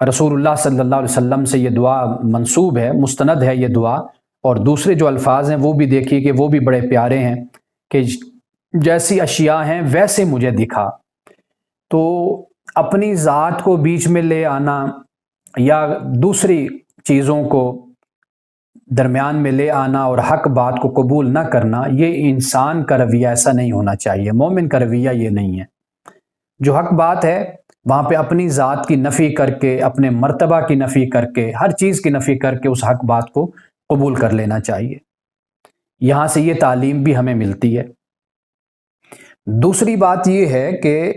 رسول اللہ صلی اللہ علیہ وسلم سے یہ دعا منسوب ہے، مستند ہے یہ دعا، اور دوسرے جو الفاظ ہیں وہ بھی دیکھیے کہ وہ بھی بڑے پیارے ہیں کہ جیسی اشیاء ہیں ویسے مجھے دکھا۔ تو اپنی ذات کو بیچ میں لے آنا یا دوسری چیزوں کو درمیان میں لے آنا اور حق بات کو قبول نہ کرنا، یہ انسان کا رویہ ایسا نہیں ہونا چاہیے، مومن کا رویہ یہ نہیں ہے۔ جو حق بات ہے وہاں پہ اپنی ذات کی نفی کر کے، اپنے مرتبہ کی نفی کر کے، ہر چیز کی نفی کر کے اس حق بات کو قبول کر لینا چاہیے۔ یہاں سے یہ تعلیم بھی ہمیں ملتی ہے۔ دوسری بات یہ ہے کہ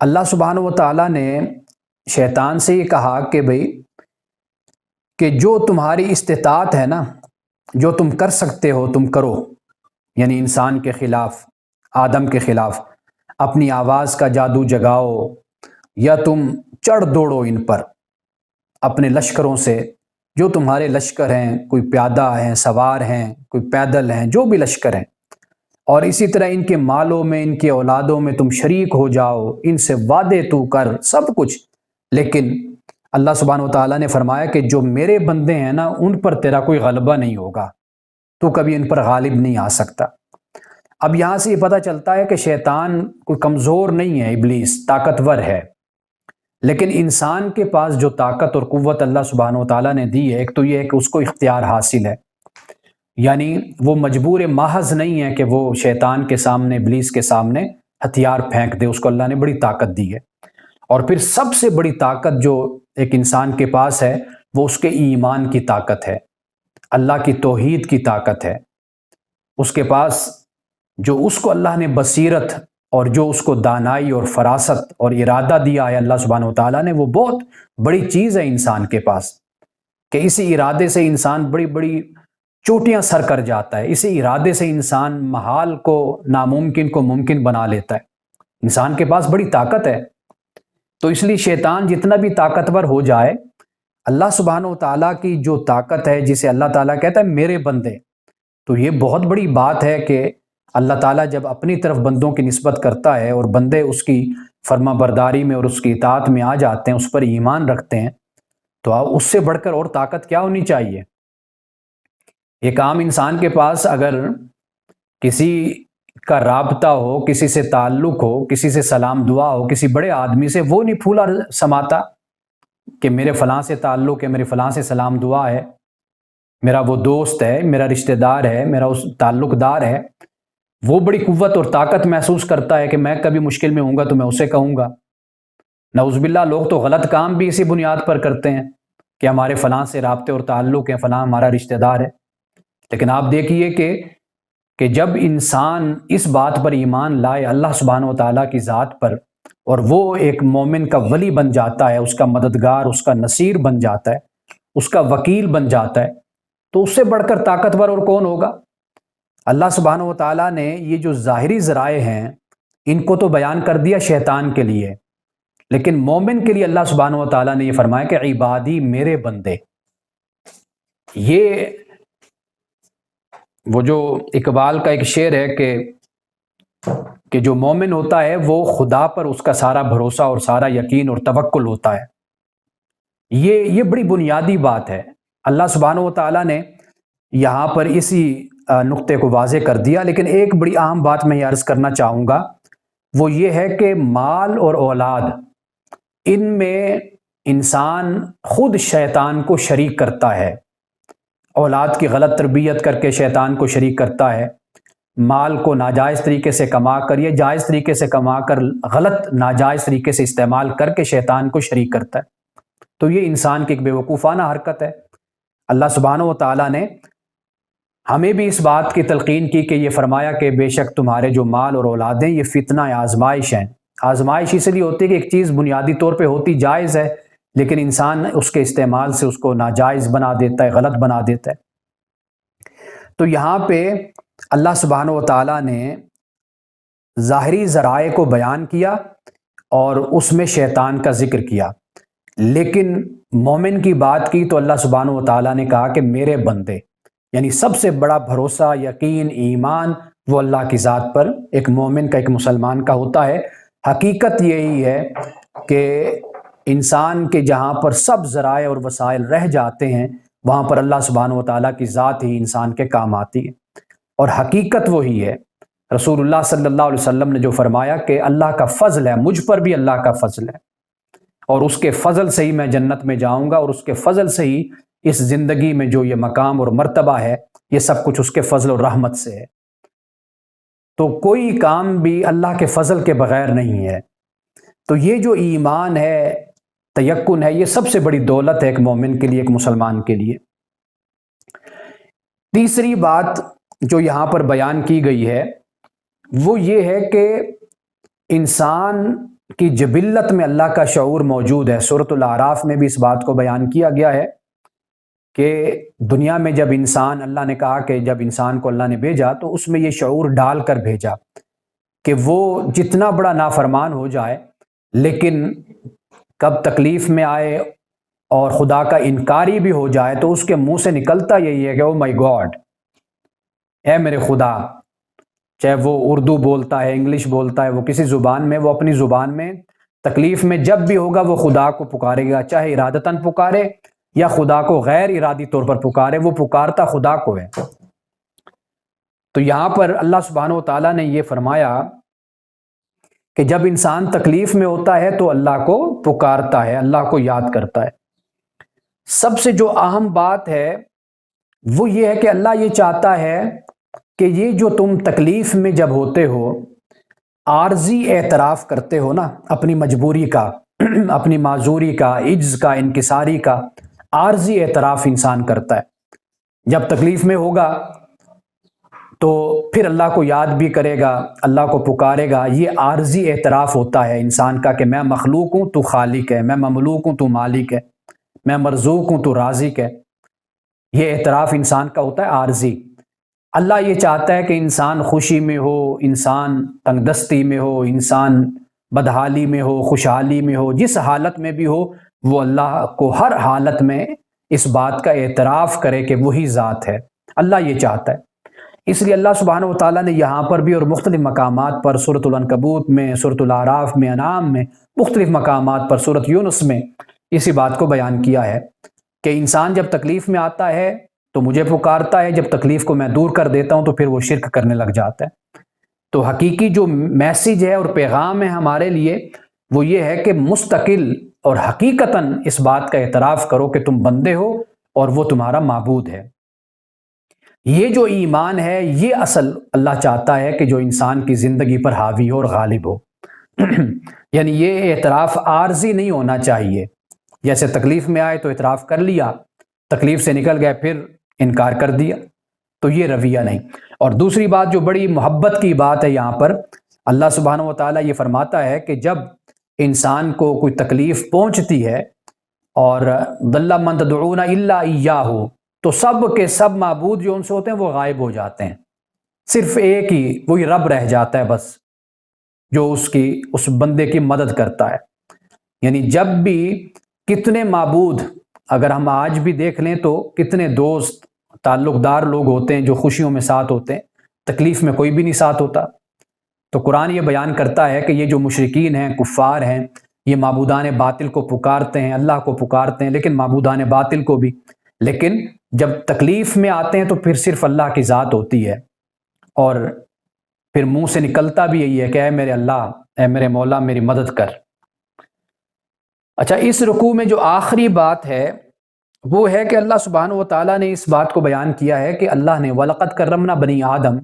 اللہ سبحانہ و تعالیٰ نے شیطان سے یہ کہا کہ بھئی کہ جو تمہاری استطاعت ہے نا، جو تم کر سکتے ہو تم کرو، یعنی انسان کے خلاف، آدم کے خلاف اپنی آواز کا جادو جگاؤ یا تم چڑھ دوڑو ان پر اپنے لشکروں سے، جو تمہارے لشکر ہیں، کوئی پیادہ ہیں، سوار ہیں، کوئی پیدل ہیں، جو بھی لشکر ہیں، اور اسی طرح ان کے مالوں میں، ان کے اولادوں میں تم شریک ہو جاؤ، ان سے وعدے تو کر، سب کچھ۔ لیکن اللہ سبحانہ و تعالیٰ نے فرمایا کہ جو میرے بندے ہیں نا، ان پر تیرا کوئی غلبہ نہیں ہوگا، تو کبھی ان پر غالب نہیں آ سکتا۔ اب یہاں سے یہ پتہ چلتا ہے کہ شیطان کوئی کمزور نہیں ہے، ابلیس طاقتور ہے، لیکن انسان کے پاس جو طاقت اور قوت اللہ سبحانہ و تعالیٰ نے دی ہے، ایک تو یہ ہے کہ اس کو اختیار حاصل ہے، یعنی وہ مجبور محض نہیں ہے کہ وہ شیطان کے سامنے، ابلیس کے سامنے ہتھیار پھینک دے، اس کو اللہ نے بڑی طاقت دی ہے۔ اور پھر سب سے بڑی طاقت جو ایک انسان کے پاس ہے وہ اس کے ایمان کی طاقت ہے، اللہ کی توحید کی طاقت ہے۔ اس کے پاس جو اس کو اللہ نے بصیرت اور جو اس کو دانائی اور فراست اور ارادہ دیا ہے اللہ سبحانہ و تعالیٰ نے، وہ بہت بڑی چیز ہے انسان کے پاس، کہ اسی ارادے سے انسان بڑی بڑی چوٹیاں سر کر جاتا ہے، اسی ارادے سے انسان محال کو، ناممکن کو ممکن بنا لیتا ہے۔ انسان کے پاس بڑی طاقت ہے، تو اس لیے شیطان جتنا بھی طاقتور ہو جائے، اللہ سبحانہ و تعالیٰ کی جو طاقت ہے، جسے اللہ تعالیٰ کہتا ہے میرے بندے، تو یہ بہت بڑی بات ہے کہ اللہ تعالیٰ جب اپنی طرف بندوں کی نسبت کرتا ہے اور بندے اس کی فرما برداری میں اور اس کی اطاعت میں آ جاتے ہیں، اس پر ایمان رکھتے ہیں، تو اس سے بڑھ کر اور طاقت کیا ہونی چاہیے؟ ایک عام انسان کے پاس اگر کسی کا رابطہ ہو، کسی سے تعلق ہو، کسی سے سلام دعا ہو، کسی بڑے آدمی سے، وہ نہیں پھولا سماتا کہ میرے فلاں سے تعلق ہے، میرے فلاں سے سلام دعا ہے، میرا وہ دوست ہے، میرا رشتہ دار ہے، میرا اس تعلق دار ہے، وہ بڑی قوت اور طاقت محسوس کرتا ہے کہ میں کبھی مشکل میں ہوں گا تو میں اسے کہوں گا۔ نعوذ باللہ، لوگ تو غلط کام بھی اسی بنیاد پر کرتے ہیں کہ ہمارے فلاں سے رابطے اور تعلق ہیں، فلاں ہمارا رشتہ دار ہے۔ لیکن آپ دیکھیے کہ جب انسان اس بات پر ایمان لائے اللہ سبحانہ و تعالیٰ کی ذات پر، اور وہ ایک مومن کا ولی بن جاتا ہے، اس کا مددگار، اس کا نصیر بن جاتا ہے، اس کا وکیل بن جاتا ہے، تو اس سے بڑھ کر طاقتور اور کون ہوگا؟ اللہ سبحانہ و تعالیٰ نے یہ جو ظاہری ذرائع ہیں ان کو تو بیان کر دیا شیطان کے لیے، لیکن مومن کے لیے اللہ سبحانہ و تعالیٰ نے یہ فرمایا کہ عبادی میرے بندے۔ یہ وہ جو اقبال کا ایک شعر ہے کہ جو مومن ہوتا ہے وہ خدا پر اس کا سارا بھروسہ اور سارا یقین اور توکل ہوتا ہے۔ یہ بڑی بنیادی بات ہے۔ اللہ سبحانہ و تعالیٰ نے یہاں پر اسی نقطے کو واضح کر دیا، لیکن ایک بڑی اہم بات میں یہ عرض کرنا چاہوں گا، وہ یہ ہے کہ مال اور اولاد، ان میں انسان خود شیطان کو شریک کرتا ہے۔ اولاد کی غلط تربیت کر کے شیطان کو شریک کرتا ہے، مال کو ناجائز طریقے سے کما کر یا جائز طریقے سے کما کر غلط ناجائز طریقے سے استعمال کر کے شیطان کو شریک کرتا ہے۔ تو یہ انسان کی ایک بیوقوفانہ حرکت ہے۔ اللہ سبحانہ و تعالیٰ نے ہمیں بھی اس بات کی تلقین کی کہ یہ فرمایا کہ بے شک تمہارے جو مال اور اولادیں یہ فتنہ آزمائش ہیں۔ آزمائش اس لیے ہوتی ہے کہ ایک چیز بنیادی طور پہ ہوتی جائز ہے، لیکن انسان اس کے استعمال سے اس کو ناجائز بنا دیتا ہے، غلط بنا دیتا ہے۔ تو یہاں پہ اللہ سبحانہ و تعالیٰ نے ظاہری ذرائع کو بیان کیا اور اس میں شیطان کا ذکر کیا، لیکن مومن کی بات کی تو اللہ سبحانہ و تعالیٰ نے کہا کہ میرے بندے، یعنی سب سے بڑا بھروسہ، یقین، ایمان وہ اللہ کی ذات پر ایک مومن کا، ایک مسلمان کا ہوتا ہے۔ حقیقت یہی ہے کہ انسان کے جہاں پر سب ذرائع اور وسائل رہ جاتے ہیں وہاں پر اللہ سبحانہ و تعالیٰ کی ذات ہی انسان کے کام آتی ہے، اور حقیقت وہی ہے۔ رسول اللہ صلی اللہ علیہ وسلم نے جو فرمایا کہ اللہ کا فضل ہے، مجھ پر بھی اللہ کا فضل ہے، اور اس کے فضل سے ہی میں جنت میں جاؤں گا، اور اس کے فضل سے ہی اس زندگی میں جو یہ مقام اور مرتبہ ہے یہ سب کچھ اس کے فضل اور رحمت سے ہے۔ تو کوئی کام بھی اللہ کے فضل کے بغیر نہیں ہے۔ تو یہ جو ایمان ہے، تیقن ہے، یہ سب سے بڑی دولت ہے ایک مومن کے لیے، ایک مسلمان کے لیے۔ تیسری بات جو یہاں پر بیان کی گئی ہے وہ یہ ہے کہ انسان کی جبلت میں اللہ کا شعور موجود ہے۔ سورۃ الاعراف میں بھی اس بات کو بیان کیا گیا ہے کہ دنیا میں جب انسان، اللہ نے کہا کہ جب انسان کو اللہ نے بھیجا تو اس میں یہ شعور ڈال کر بھیجا کہ وہ جتنا بڑا نافرمان ہو جائے لیکن کب تکلیف میں آئے اور خدا کا انکاری بھی ہو جائے تو اس کے منہ سے نکلتا یہی ہے کہ او مائی گاڈ، اے میرے خدا۔ چاہے وہ اردو بولتا ہے، انگلش بولتا ہے، وہ کسی زبان میں، وہ اپنی زبان میں تکلیف میں جب بھی ہوگا وہ خدا کو پکارے گا، چاہے ارادتاً پکارے یا خدا کو غیر ارادی طور پر پکارے، وہ پکارتا خدا کو ہے۔ تو یہاں پر اللہ سبحانہ و تعالیٰ نے یہ فرمایا کہ جب انسان تکلیف میں ہوتا ہے تو اللہ کو پکارتا ہے، اللہ کو یاد کرتا ہے۔ سب سے جو اہم بات ہے وہ یہ ہے کہ اللہ یہ چاہتا ہے کہ یہ جو تم تکلیف میں جب ہوتے ہو، عارضی اعتراف کرتے ہو نا اپنی مجبوری کا، اپنی معذوری کا، عجز کا، انکساری کا، عارضی اعتراف انسان کرتا ہے۔ جب تکلیف میں ہوگا تو پھر اللہ کو یاد بھی کرے گا، اللہ کو پکارے گا۔ یہ عارضی اعتراف ہوتا ہے انسان کا کہ میں مخلوق ہوں تو خالق ہے، میں مملوک ہوں تو مالک ہے، میں مرزوق ہوں تو رازق ہے۔ یہ اعتراف انسان کا ہوتا ہے عارضی۔ اللہ یہ چاہتا ہے کہ انسان خوشی میں ہو، انسان تنگ دستی میں ہو، انسان بدحالی میں ہو، خوشحالی میں ہو، جس حالت میں بھی ہو، وہ اللہ کو ہر حالت میں اس بات کا اعتراف کرے کہ وہی ذات ہے۔ اللہ یہ چاہتا ہے۔ اس لیے اللہ سبحانہ و تعالیٰ نے یہاں پر بھی اور مختلف مقامات پر، سورۃ العنکبوت میں، سورۃ الاعراف میں، انعام میں، مختلف مقامات پر، سورۃ یونس میں اسی بات کو بیان کیا ہے کہ انسان جب تکلیف میں آتا ہے تو مجھے پکارتا ہے، جب تکلیف کو میں دور کر دیتا ہوں تو پھر وہ شرک کرنے لگ جاتا ہے۔ تو حقیقی جو میسیج ہے اور پیغام ہے ہمارے لیے وہ یہ ہے کہ مستقل اور حقیقتاً اس بات کا اعتراف کرو کہ تم بندے ہو اور وہ تمہارا معبود ہے۔ یہ جو ایمان ہے یہ اصل اللہ چاہتا ہے کہ جو انسان کی زندگی پر حاوی ہو اور غالب ہو۔ یعنی یہ اعتراف عارضی نہیں ہونا چاہیے، جیسے تکلیف میں آئے تو اعتراف کر لیا، تکلیف سے نکل گئے پھر انکار کر دیا، تو یہ رویہ نہیں۔ اور دوسری بات جو بڑی محبت کی بات ہے یہاں پر، اللہ سبحانہ و تعالیٰ یہ فرماتا ہے کہ جب انسان کو کوئی تکلیف پہنچتی ہے اور ضل من تدعون الا ایاہ، تو سب کے سب معبود جو ان سے ہوتے ہیں وہ غائب ہو جاتے ہیں، صرف ایک ہی، وہی رب رہ جاتا ہے بس، جو اس بندے کی مدد کرتا ہے۔ یعنی جب بھی کتنے معبود، اگر ہم آج بھی دیکھ لیں تو کتنے دوست، تعلق دار لوگ ہوتے ہیں جو خوشیوں میں ساتھ ہوتے ہیں، تکلیف میں کوئی بھی نہیں ساتھ ہوتا۔ تو قرآن یہ بیان کرتا ہے کہ یہ جو مشرکین ہیں، کفار ہیں، یہ معبودان باطل کو پکارتے ہیں، اللہ کو پکارتے ہیں لیکن معبودان باطل کو بھی، لیکن جب تکلیف میں آتے ہیں تو پھر صرف اللہ کی ذات ہوتی ہے، اور پھر منہ سے نکلتا بھی یہی ہے کہ اے میرے اللہ، اے میرے مولا، میری مدد کر۔ اچھا، اس رکوع میں جو آخری بات ہے وہ ہے کہ اللہ سبحانہ و تعالیٰ نے اس بات کو بیان کیا ہے کہ اللہ نے وَلَقَدْ كَرَّمْنَا بَنِي آدم،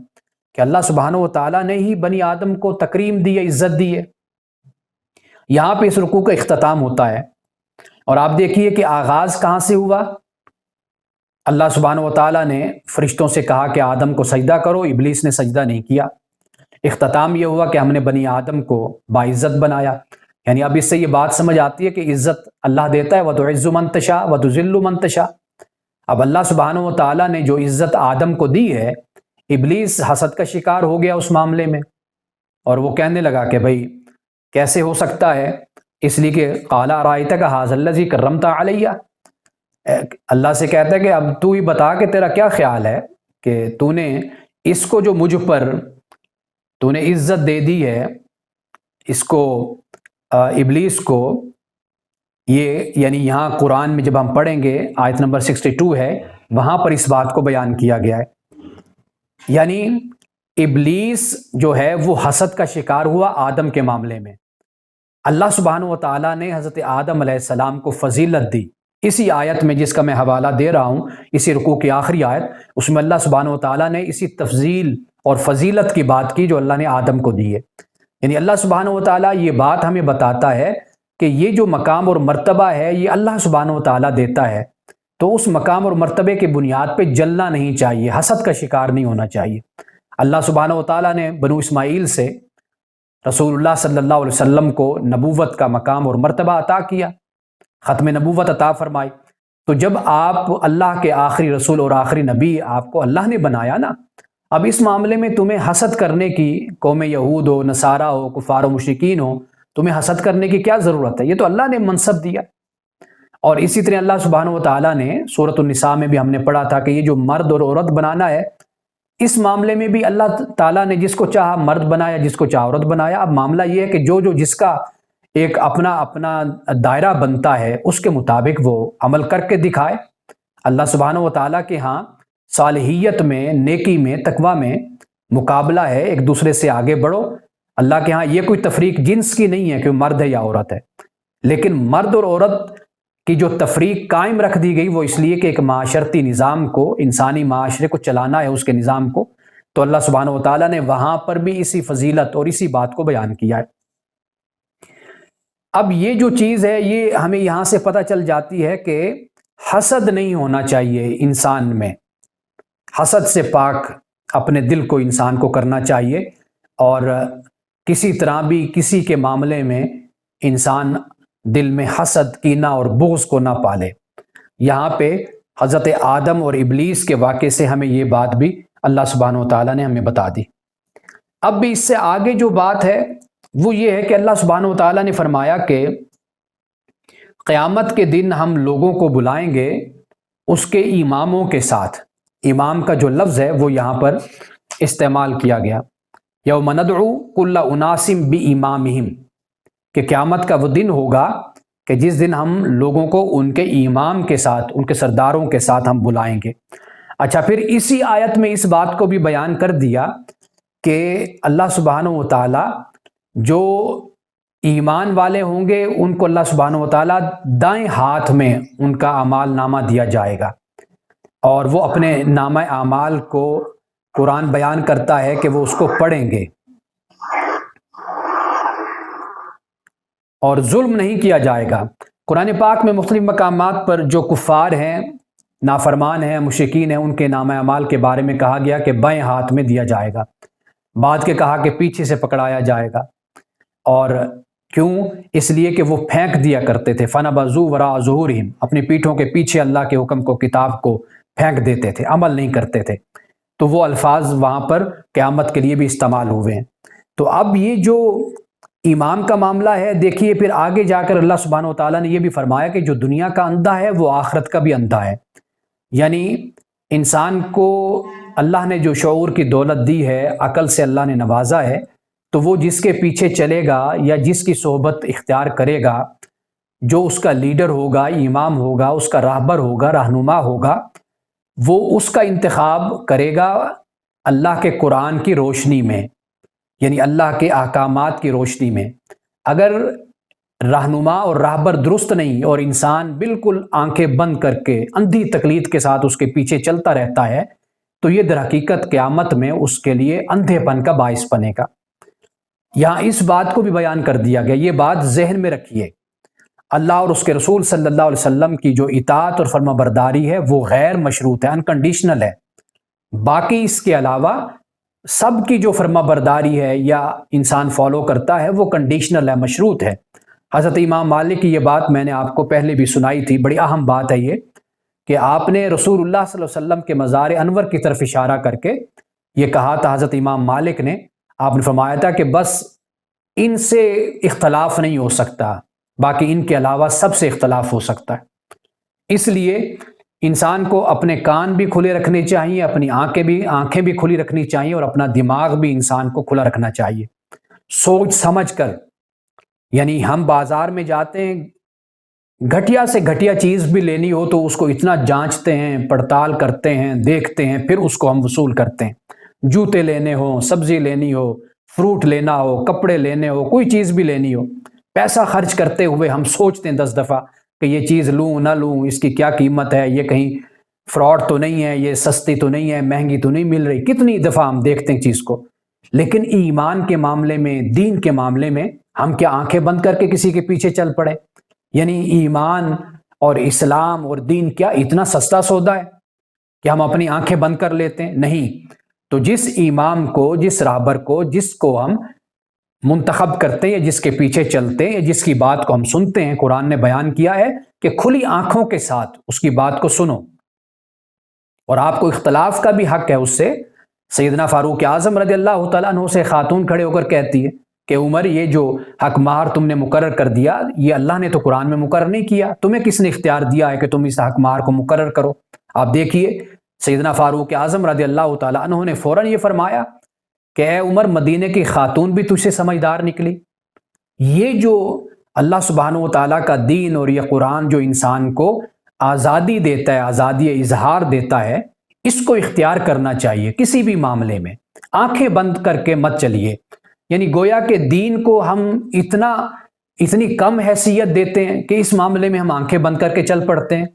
کہ اللہ سبحانہ و تعالیٰ نے ہی بنی آدم کو تکریم دی ہے، عزت دی ہے۔ یہاں پہ اس رکوع کا اختتام ہوتا ہے، اور آپ دیکھیے کہ آغاز کہاں سے ہوا۔ اللہ سبحانہ و تعالیٰ نے فرشتوں سے کہا کہ آدم کو سجدہ کرو، ابلیس نے سجدہ نہیں کیا۔ اختتام یہ ہوا کہ ہم نے بنی آدم کو باعزت بنایا۔ یعنی اب اس سے یہ بات سمجھ آتی ہے کہ عزت اللہ دیتا ہے، وَتُعِزُّ مَن تَشَاءُ وَتُذِلُّ مَن تَشَاءُ۔ اب اللہ سبحانہ و تعالیٰ نے جو عزت آدم کو دی ہے، ابلیس حسد کا شکار ہو گیا اس معاملے میں، اور وہ کہنے لگا کہ بھائی کیسے ہو سکتا ہے، اس لیے کہ قَالَ أَرَأَيْتَكَ هَٰذَا الَّذِي كَرَّمْتَ عَلَيَّ، اللہ سے کہتا ہے کہ اب تو ہی بتا کہ تیرا کیا خیال ہے کہ تو نے اس کو جو مجھ پر تو نے عزت دے دی ہے، اس کو ابلیس کو، یہ یعنی یہاں قرآن میں جب ہم پڑھیں گے آیت نمبر 62 ہے، وہاں پر اس بات کو بیان کیا گیا ہے۔ یعنی ابلیس جو ہے وہ حسد کا شکار ہوا آدم کے معاملے میں۔ اللہ سبحانہ و تعالیٰ نے حضرت آدم علیہ السلام کو فضیلت دی۔ اسی آیت میں جس کا میں حوالہ دے رہا ہوں، اسی رکوع کی آخری آیت، اس میں اللہ سبحانہ و تعالیٰ نے اسی تفضیل اور فضیلت کی بات کی جو اللہ نے آدم کو دی ہے۔ یعنی اللہ سبحانہ و تعالیٰ یہ بات ہمیں بتاتا ہے کہ یہ جو مقام اور مرتبہ ہے یہ اللہ سبحانہ و تعالیٰ دیتا ہے، تو اس مقام اور مرتبے کی بنیاد پہ جلنا نہیں چاہیے، حسد کا شکار نہیں ہونا چاہیے۔ اللہ سبحانہ و تعالیٰ نے بنو اسماعیل سے رسول اللہ صلی اللہ علیہ وسلم کو نبوت کا مقام اور مرتبہ عطا کیا، ختم نبوت عطا فرمائی۔ تو جب آپ اللہ کے آخری رسول اور آخری نبی آپ کو اللہ نے بنایا نا، اب اس معاملے میں تمہیں حسد کرنے کی، قوم یہود ہو، نصارہ ہو، کفار و مشرکین ہو، تمہیں حسد کرنے کی کیا ضرورت ہے؟ یہ تو اللہ نے منصب دیا۔ اور اسی طرح اللہ سبحانہ و تعالیٰ نے سورۃ النساء میں بھی ہم نے پڑھا تھا کہ یہ جو مرد اور عورت بنانا ہے، اس معاملے میں بھی اللہ تعالیٰ نے جس کو چاہا مرد بنایا، جس کو چاہا عورت بنایا۔ اب معاملہ یہ ہے کہ جو جس کا ایک اپنا دائرہ بنتا ہے اس کے مطابق وہ عمل کر کے دکھائے۔ اللہ سبحانہ و تعالیٰ کے ہاں صالحیت میں، نیکی میں، تقویٰ میں مقابلہ ہے، ایک دوسرے سے آگے بڑھو۔ اللہ کے ہاں یہ کوئی تفریق جنس کی نہیں ہے کہ مرد ہے یا عورت ہے، لیکن مرد اور عورت کی جو تفریق قائم رکھ دی گئی وہ اس لیے کہ ایک معاشرتی نظام کو، انسانی معاشرے کو چلانا ہے، اس کے نظام کو، تو اللہ سبحانہ و تعالیٰ نے وہاں پر بھی اسی فضیلت اور اسی بات کو بیان کیا ہے۔ اب یہ جو چیز ہے یہ ہمیں یہاں سے پتہ چل جاتی ہے کہ حسد نہیں ہونا چاہیے انسان میں، حسد سے پاک اپنے دل کو انسان کو کرنا چاہیے، اور کسی طرح بھی کسی کے معاملے میں انسان دل میں حسد، کینہ اور بغض کو نہ پالے۔ یہاں پہ حضرت آدم اور ابلیس کے واقعے سے ہمیں یہ بات بھی اللہ سبحانہ و تعالیٰ نے ہمیں بتا دی۔ اب بھی اس سے آگے جو بات ہے وہ یہ ہے کہ اللہ سبحانہ و تعالیٰ نے فرمایا کہ قیامت کے دن ہم لوگوں کو بلائیں گے اس کے اماموں کے ساتھ۔ امام کا جو لفظ ہے وہ یہاں پر استعمال کیا گیا، یوم ندعو کل اناس بامامہم، کہ قیامت کا وہ دن ہوگا کہ جس دن ہم لوگوں کو ان کے امام کے ساتھ، ان کے سرداروں کے ساتھ ہم بلائیں گے۔ اچھا، پھر اسی آیت میں اس بات کو بھی بیان کر دیا کہ اللہ سبحانہ و تعالیٰ جو ایمان والے ہوں گے ان کو اللہ سبحانہ و تعالیٰ دائیں ہاتھ میں ان کا اعمال نامہ دیا جائے گا، اور وہ اپنے نامہ اعمال کو قرآن بیان کرتا ہے کہ وہ اس کو پڑھیں گے، اور ظلم نہیں کیا جائے گا۔ قرآن پاک میں مختلف مقامات پر جو کفار ہیں، نافرمان ہیں، مشرکین ہیں، ان کے نامہ اعمال کے بارے میں کہا گیا کہ بائیں ہاتھ میں دیا جائے گا، بعد کے کہا کہ پیچھے سے پکڑایا جائے گا۔ اور کیوں؟ اس لیے کہ وہ پھینک دیا کرتے تھے، فَنَبَذُوا وَرَاءَ ظُهُورِهِمْ، اپنی پیٹھوں کے پیچھے اللہ کے حکم کو، کتاب کو پھینک دیتے تھے، عمل نہیں کرتے تھے۔ تو وہ الفاظ وہاں پر قیامت کے لیے بھی استعمال ہوئے ہیں۔ تو اب یہ جو امام کا معاملہ ہے، دیکھیے پھر آگے جا کر اللہ سبحانہ و تعالیٰ نے یہ بھی فرمایا کہ جو دنیا کا اندھا ہے وہ آخرت کا بھی اندھا ہے۔ یعنی انسان کو اللہ نے جو شعور کی دولت دی ہے، عقل سے اللہ نے نوازا ہے، تو وہ جس کے پیچھے چلے گا یا جس کی صحبت اختیار کرے گا، جو اس کا لیڈر ہوگا، امام ہوگا، اس کا راہبر ہوگا، رہنما ہوگا، وہ اس کا انتخاب کرے گا اللہ کے قرآن کی روشنی میں، یعنی اللہ کے احکامات کی روشنی میں۔ اگر رہنما اور راہبر درست نہیں اور انسان بالکل آنکھیں بند کر کے اندھی تقلید کے ساتھ اس کے پیچھے چلتا رہتا ہے، تو یہ در حقیقت قیامت میں اس کے لیے اندھے پن کا باعث بنے گا۔ یہاں اس بات کو بھی بیان کر دیا گیا، یہ بات ذہن میں رکھیے، اللہ اور اس کے رسول صلی اللہ علیہ وسلم کی جو اطاعت اور فرما برداری ہے وہ غیر مشروط ہے، انکنڈیشنل ہے۔ باقی اس کے علاوہ سب کی جو فرما برداری ہے یا انسان فالو کرتا ہے وہ کنڈیشنل ہے، مشروط ہے۔ حضرت امام مالک کی یہ بات میں نے آپ کو پہلے بھی سنائی تھی، بڑی اہم بات ہے یہ، کہ آپ نے رسول اللہ صلی اللہ علیہ وسلم کے مزار انور کی طرف اشارہ کر کے یہ کہا تھا، حضرت امام مالک نے، آپ نے فرمایا تھا کہ بس ان سے اختلاف نہیں ہو سکتا، باقی ان کے علاوہ سب سے اختلاف ہو سکتا ہے۔ اس لیے انسان کو اپنے کان بھی کھلے رکھنے چاہیے، اپنی آنکھیں بھی کھلی رکھنی چاہیے، اور اپنا دماغ بھی انسان کو کھلا رکھنا چاہیے، سوچ سمجھ کر۔ یعنی ہم بازار میں جاتے ہیں، گھٹیا سے گھٹیا چیز بھی لینی ہو تو اس کو اتنا جانچتے ہیں، پڑتال کرتے ہیں، دیکھتے ہیں، پھر اس کو ہم وصول کرتے ہیں۔ جوتے لینے ہوں، سبزی لینی ہو، فروٹ لینا ہو، کپڑے لینے ہو، کوئی چیز بھی لینی ہو، پیسہ خرچ کرتے ہوئے ہم سوچتے ہیں 10 دفعہ کہ یہ چیز لوں نہ لوں، اس کی کیا قیمت ہے، یہ کہیں فراڈ تو نہیں ہے، یہ سستی تو نہیں ہے، مہنگی تو نہیں مل رہی۔ کتنی دفعہ ہم دیکھتے ہیں چیز کو، لیکن ایمان کے معاملے میں، دین کے معاملے میں ہم کیا آنکھیں بند کر کے کسی کے پیچھے چل پڑے؟ یعنی ایمان اور اسلام اور دین کیا اتنا سستا سودا ہے کہ ہم اپنی آنکھیں بند کر لیتے ہیں؟ نہیں۔ تو جس امام کو، جس راہبر کو، جس کو ہم منتخب کرتے ہیں یا جس کے پیچھے چلتے ہیں یا جس کی بات کو ہم سنتے ہیں، قرآن نے بیان کیا ہے کہ کھلی آنکھوں کے ساتھ اس کی بات کو سنو، اور آپ کو اختلاف کا بھی حق ہے اس سے۔ سیدنا فاروق اعظم رضی اللہ تعالیٰ عنہ سے خاتون کھڑے ہو کر کہتی ہے کہ عمر، یہ جو حق مہر تم نے مقرر کر دیا، یہ اللہ نے تو قرآن میں مقرر نہیں کیا، تمہیں کس نے اختیار دیا ہے کہ تم اس حق مہر کو مقرر کرو؟ آپ دیکھیے سیدنا فاروق اعظم رضی اللہ تعالیٰ عنہ نے فوراً یہ فرمایا کہ اے عمر، مدینے کی خاتون بھی تجھ سے سمجھدار نکلی۔ یہ جو اللہ سبحانہ و تعالیٰ کا دین اور یہ قرآن جو انسان کو آزادی دیتا ہے، آزادی اظہار دیتا ہے، اس کو اختیار کرنا چاہیے کسی بھی معاملے میں۔ آنکھیں بند کر کے مت چلیے۔ یعنی گویا کہ دین کو ہم اتنی کم حیثیت دیتے ہیں کہ اس معاملے میں ہم آنکھیں بند کر کے چل پڑتے ہیں۔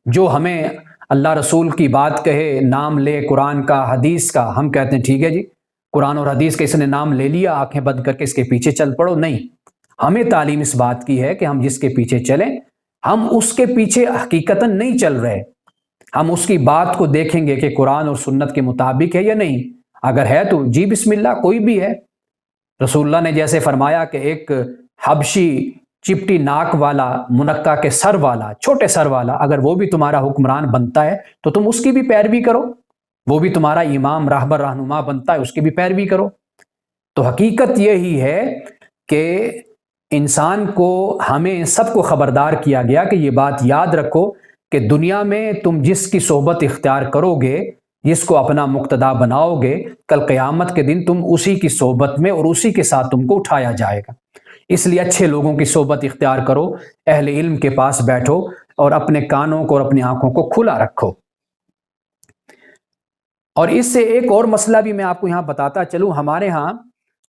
جو ہمیں اللہ رسول کی بات کہے، نام لے قرآن کا، حدیث کا، ہم کہتے ہیں ٹھیک ہے جی، قرآن اور حدیث کا اس نے نام لے لیا، آنکھیں بند کر کے اس کے پیچھے چل پڑو۔ نہیں، ہمیں تعلیم اس بات کی ہے کہ ہم جس کے پیچھے چلیں، ہم اس کے پیچھے حقیقتاً نہیں چل رہے، ہم اس کی بات کو دیکھیں گے کہ قرآن اور سنت کے مطابق ہے یا نہیں۔ اگر ہے تو جی بسم اللہ، کوئی بھی ہے۔ رسول اللہ نے جیسے فرمایا کہ ایک حبشی چپٹی ناک والا، منقع کے سر والا، چھوٹے سر والا، اگر وہ بھی تمہارا حکمران بنتا ہے تو تم اس کی بھی پیروی کرو، وہ بھی تمہارا امام، راہبر، رہنما بنتا ہے، اس کی بھی پیروی کرو۔ تو حقیقت یہی ہے کہ انسان کو، ہمیں سب کو خبردار کیا گیا کہ یہ بات یاد رکھو کہ دنیا میں تم جس کی صحبت اختیار کرو گے، جس کو اپنا مقتدا بناؤ گے، کل قیامت کے دن تم اسی کی صحبت میں اور اسی کے ساتھ تم کو اٹھایا جائے گا۔ اس لیے اچھے لوگوں کی صحبت اختیار کرو، اہل علم کے پاس بیٹھو اور اپنے کانوں کو اور اپنی آنکھوں کو کھلا رکھو۔ اور اس سے ایک اور مسئلہ بھی میں آپ کو یہاں بتاتا چلوں۔ ہمارے ہاں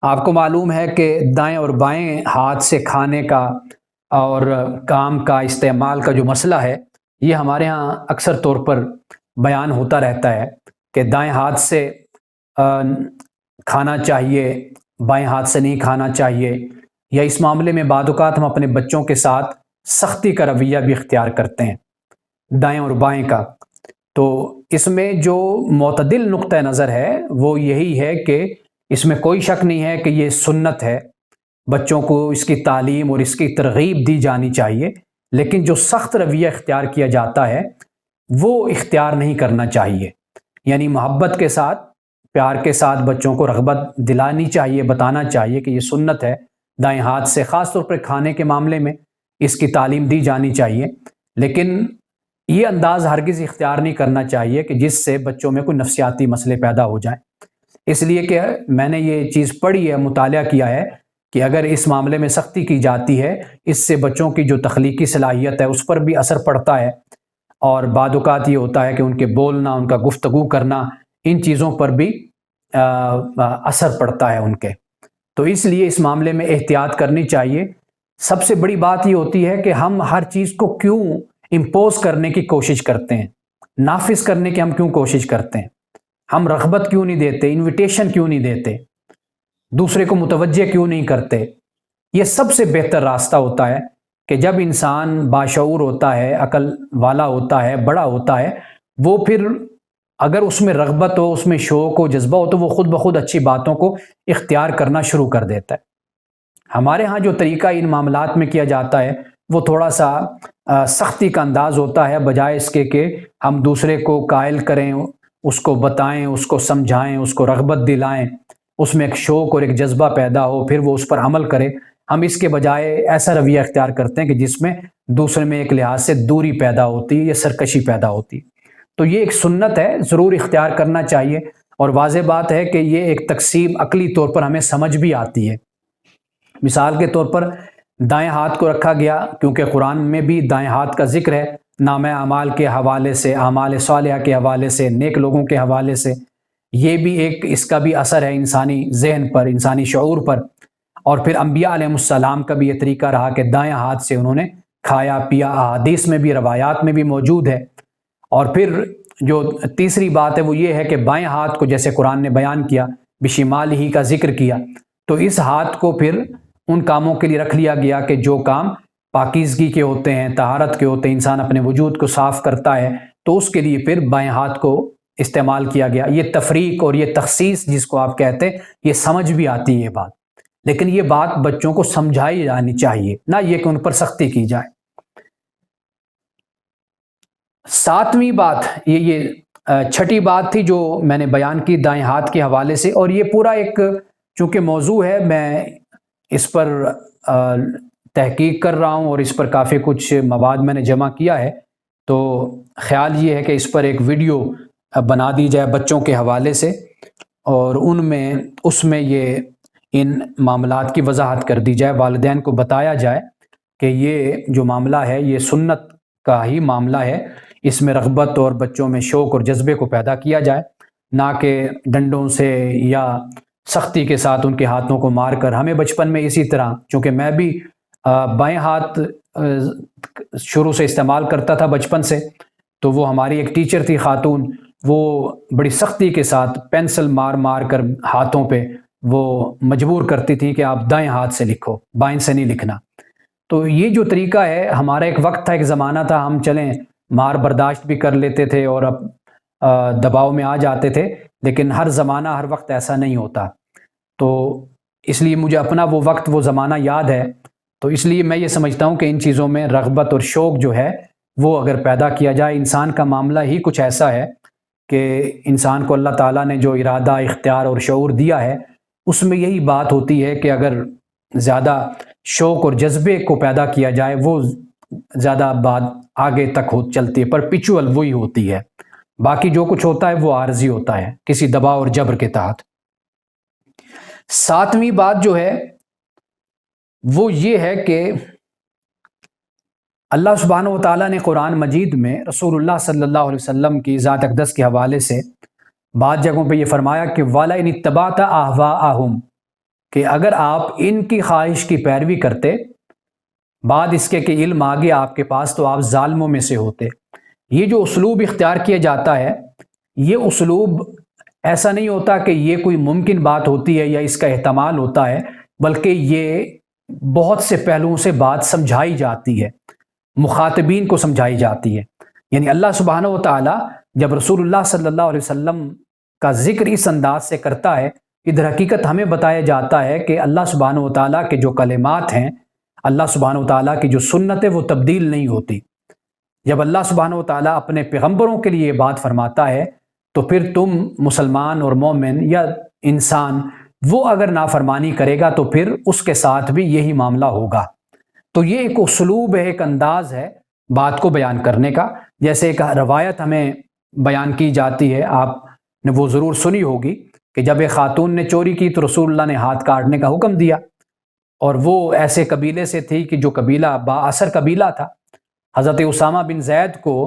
آپ کو معلوم ہے کہ دائیں اور بائیں ہاتھ سے کھانے کا اور کام کا استعمال کا جو مسئلہ ہے، یہ ہمارے ہاں اکثر طور پر بیان ہوتا رہتا ہے کہ دائیں ہاتھ سے کھانا چاہیے، بائیں ہاتھ سے نہیں کھانا چاہیے، یا اس معاملے میں بعض اوقات ہم اپنے بچوں کے ساتھ سختی کا رویہ بھی اختیار کرتے ہیں، دائیں اور بائیں کا۔ تو اس میں جو معتدل نقطہ نظر ہے وہ یہی ہے کہ اس میں کوئی شک نہیں ہے کہ یہ سنت ہے، بچوں کو اس کی تعلیم اور اس کی ترغیب دی جانی چاہیے، لیکن جو سخت رویہ اختیار کیا جاتا ہے وہ اختیار نہیں کرنا چاہیے۔ یعنی محبت کے ساتھ، پیار کے ساتھ بچوں کو رغبت دلانی چاہیے، بتانا چاہیے کہ یہ سنت ہے، دائیں ہاتھ سے خاص طور پر کھانے کے معاملے میں اس کی تعلیم دی جانی چاہیے، لیکن یہ انداز ہرگز اختیار نہیں کرنا چاہیے کہ جس سے بچوں میں کوئی نفسیاتی مسئلے پیدا ہو جائیں۔ اس لیے کہ میں نے یہ چیز پڑھی ہے، مطالعہ کیا ہے کہ اگر اس معاملے میں سختی کی جاتی ہے، اس سے بچوں کی جو تخلیقی صلاحیت ہے اس پر بھی اثر پڑتا ہے، اور بعض اوقات یہ ہوتا ہے کہ ان کے بولنا، ان کا گفتگو کرنا، ان چیزوں پر بھی اثر پڑتا ہے ان کے۔ تو اس لیے اس معاملے میں احتیاط کرنی چاہیے۔ سب سے بڑی بات یہ ہوتی ہے کہ ہم ہر چیز کو کیوں امپوز کرنے کی کوشش کرتے ہیں، نافذ کرنے کی ہم کیوں کوشش کرتے ہیں، ہم رغبت کیوں نہیں دیتے، انویٹیشن کیوں نہیں دیتے، دوسرے کو متوجہ کیوں نہیں کرتے؟ یہ سب سے بہتر راستہ ہوتا ہے کہ جب انسان باشعور ہوتا ہے، عقل والا ہوتا ہے، بڑا ہوتا ہے، وہ پھر اگر اس میں رغبت ہو، اس میں شوق ہو، جذبہ ہو، تو وہ خود بخود اچھی باتوں کو اختیار کرنا شروع کر دیتا ہے۔ ہمارے ہاں جو طریقہ ان معاملات میں کیا جاتا ہے وہ تھوڑا سا سختی کا انداز ہوتا ہے، بجائے اس کے کہ ہم دوسرے کو قائل کریں، اس کو بتائیں، اس کو سمجھائیں، اس کو رغبت دلائیں، اس میں ایک شوق اور ایک جذبہ پیدا ہو، پھر وہ اس پر عمل کرے۔ ہم اس کے بجائے ایسا رویہ اختیار کرتے ہیں کہ جس میں دوسرے میں ایک لحاظ سے دوری پیدا ہوتی ہے یا سرکشی پیدا ہوتی ہے۔ تو یہ ایک سنت ہے، ضرور اختیار کرنا چاہیے، اور واضح بات ہے کہ یہ ایک تقسیم عقلی طور پر ہمیں سمجھ بھی آتی ہے۔ مثال کے طور پر دائیں ہاتھ کو رکھا گیا کیونکہ قرآن میں بھی دائیں ہاتھ کا ذکر ہے، نام اعمال کے حوالے سے، اعمال صالحہ کے حوالے سے، نیک لوگوں کے حوالے سے۔ یہ بھی ایک اس کا بھی اثر ہے انسانی ذہن پر، انسانی شعور پر۔ اور پھر انبیاء علیہ السلام کا بھی یہ طریقہ رہا کہ دائیں ہاتھ سے انہوں نے کھایا پیا، احادیث میں بھی روایات میں بھی موجود ہے۔ اور پھر جو تیسری بات ہے وہ یہ ہے کہ بائیں ہاتھ کو جیسے قرآن نے بیان کیا، بشمال ہی کا ذکر کیا، تو اس ہاتھ کو پھر ان کاموں کے لیے رکھ لیا گیا کہ جو کام پاکیزگی کے ہوتے ہیں، طہارت کے ہوتے ہیں، انسان اپنے وجود کو صاف کرتا ہے، تو اس کے لیے پھر بائیں ہاتھ کو استعمال کیا گیا۔ یہ تفریق اور یہ تخصیص جس کو آپ کہتے ہیں، یہ سمجھ بھی آتی ہے یہ بات، لیکن یہ بات بچوں کو سمجھائی جانی چاہیے، نہ یہ کہ ان پر سختی کی جائے۔ ساتویں بات یہ چھٹی بات تھی جو میں نے بیان کی دائیں ہاتھ کے حوالے سے، اور یہ پورا ایک چونکہ موضوع ہے، میں اس پر تحقیق کر رہا ہوں اور اس پر کافی کچھ مواد میں نے جمع کیا ہے، تو خیال یہ ہے کہ اس پر ایک ویڈیو بنا دی جائے بچوں کے حوالے سے، اور اس میں یہ ان معاملات کی وضاحت کر دی جائے، والدین کو بتایا جائے کہ یہ جو معاملہ ہے یہ سنت کا ہی معاملہ ہے، اس میں رغبت اور بچوں میں شوق اور جذبے کو پیدا کیا جائے، نہ کہ ڈنڈوں سے یا سختی کے ساتھ ان کے ہاتھوں کو مار کر۔ ہمیں بچپن میں اسی طرح، چونکہ میں بھی بائیں ہاتھ شروع سے استعمال کرتا تھا بچپن سے، تو وہ ہماری ایک ٹیچر تھی خاتون، وہ بڑی سختی کے ساتھ پینسل مار مار کر ہاتھوں پہ وہ مجبور کرتی تھی کہ آپ دائیں ہاتھ سے لکھو، بائیں سے نہیں لکھنا۔ تو یہ جو طریقہ ہے، ہمارا ایک وقت تھا، ایک زمانہ تھا، ہم چلیں مار برداشت بھی کر لیتے تھے اور اب دباؤ میں آ جاتے تھے، لیکن ہر زمانہ ہر وقت ایسا نہیں ہوتا۔ تو اس لیے مجھے اپنا وہ وقت وہ زمانہ یاد ہے، تو اس لیے میں یہ سمجھتا ہوں کہ ان چیزوں میں رغبت اور شوق جو ہے وہ اگر پیدا کیا جائے، انسان کا معاملہ ہی کچھ ایسا ہے کہ انسان کو اللہ تعالیٰ نے جو ارادہ، اختیار اور شعور دیا ہے، اس میں یہی بات ہوتی ہے کہ اگر زیادہ شوق اور جذبے کو پیدا کیا جائے، وہ زیادہ بات آگے تک چلتی ہے، پر پچول وہی ہوتی ہے، باقی جو کچھ ہوتا ہے وہ عارضی ہوتا ہے کسی دباؤ اور جبر کے تحت۔ ساتویں بات جو ہے وہ یہ ہے کہ اللہ سبحانہ و تعالیٰ نے قرآن مجید میں رسول اللہ صلی اللہ علیہ وسلم کی ذات اقدس کے حوالے سے بعض جگہوں پہ یہ فرمایا کہ وَلَئِنِ اتَّبَعْتَ أَهْوَاءَهُمْ، کہ اگر آپ ان کی خواہش کی پیروی کرتے بعد اس کے کہ علم آ گیا آپ کے پاس، تو آپ ظالموں میں سے ہوتے۔ یہ جو اسلوب اختیار کیا جاتا ہے، یہ اسلوب ایسا نہیں ہوتا کہ یہ کوئی ممکن بات ہوتی ہے یا اس کا احتمال ہوتا ہے، بلکہ یہ بہت سے پہلوؤں سے بات سمجھائی جاتی ہے، مخاطبین کو سمجھائی جاتی ہے۔ یعنی اللہ سبحانہ و تعالیٰ جب رسول اللہ صلی اللہ علیہ وسلم کا ذکر اس انداز سے کرتا ہے، ادھر حقیقت ہمیں بتایا جاتا ہے کہ اللہ سبحانہ و تعالیٰ کے جو کلمات ہیں، اللہ سبحانہ و تعالیٰ کی جو سنت ہے وہ تبدیل نہیں ہوتی۔ جب اللہ سبحانہ و تعالیٰ اپنے پیغمبروں کے لیے یہ بات فرماتا ہے، تو پھر تم مسلمان اور مومن یا انسان وہ اگر نافرمانی کرے گا تو پھر اس کے ساتھ بھی یہی معاملہ ہوگا۔ تو یہ ایک اسلوب ہے، ایک انداز ہے بات کو بیان کرنے کا۔ جیسے ایک روایت ہمیں بیان کی جاتی ہے، آپ نے وہ ضرور سنی ہوگی، کہ جب ایک خاتون نے چوری کی تو رسول اللہ نے ہاتھ کاٹنے کا حکم دیا، اور وہ ایسے قبیلے سے تھی کہ جو قبیلہ با اثر قبیلہ تھا۔ حضرت اسامہ بن زید کو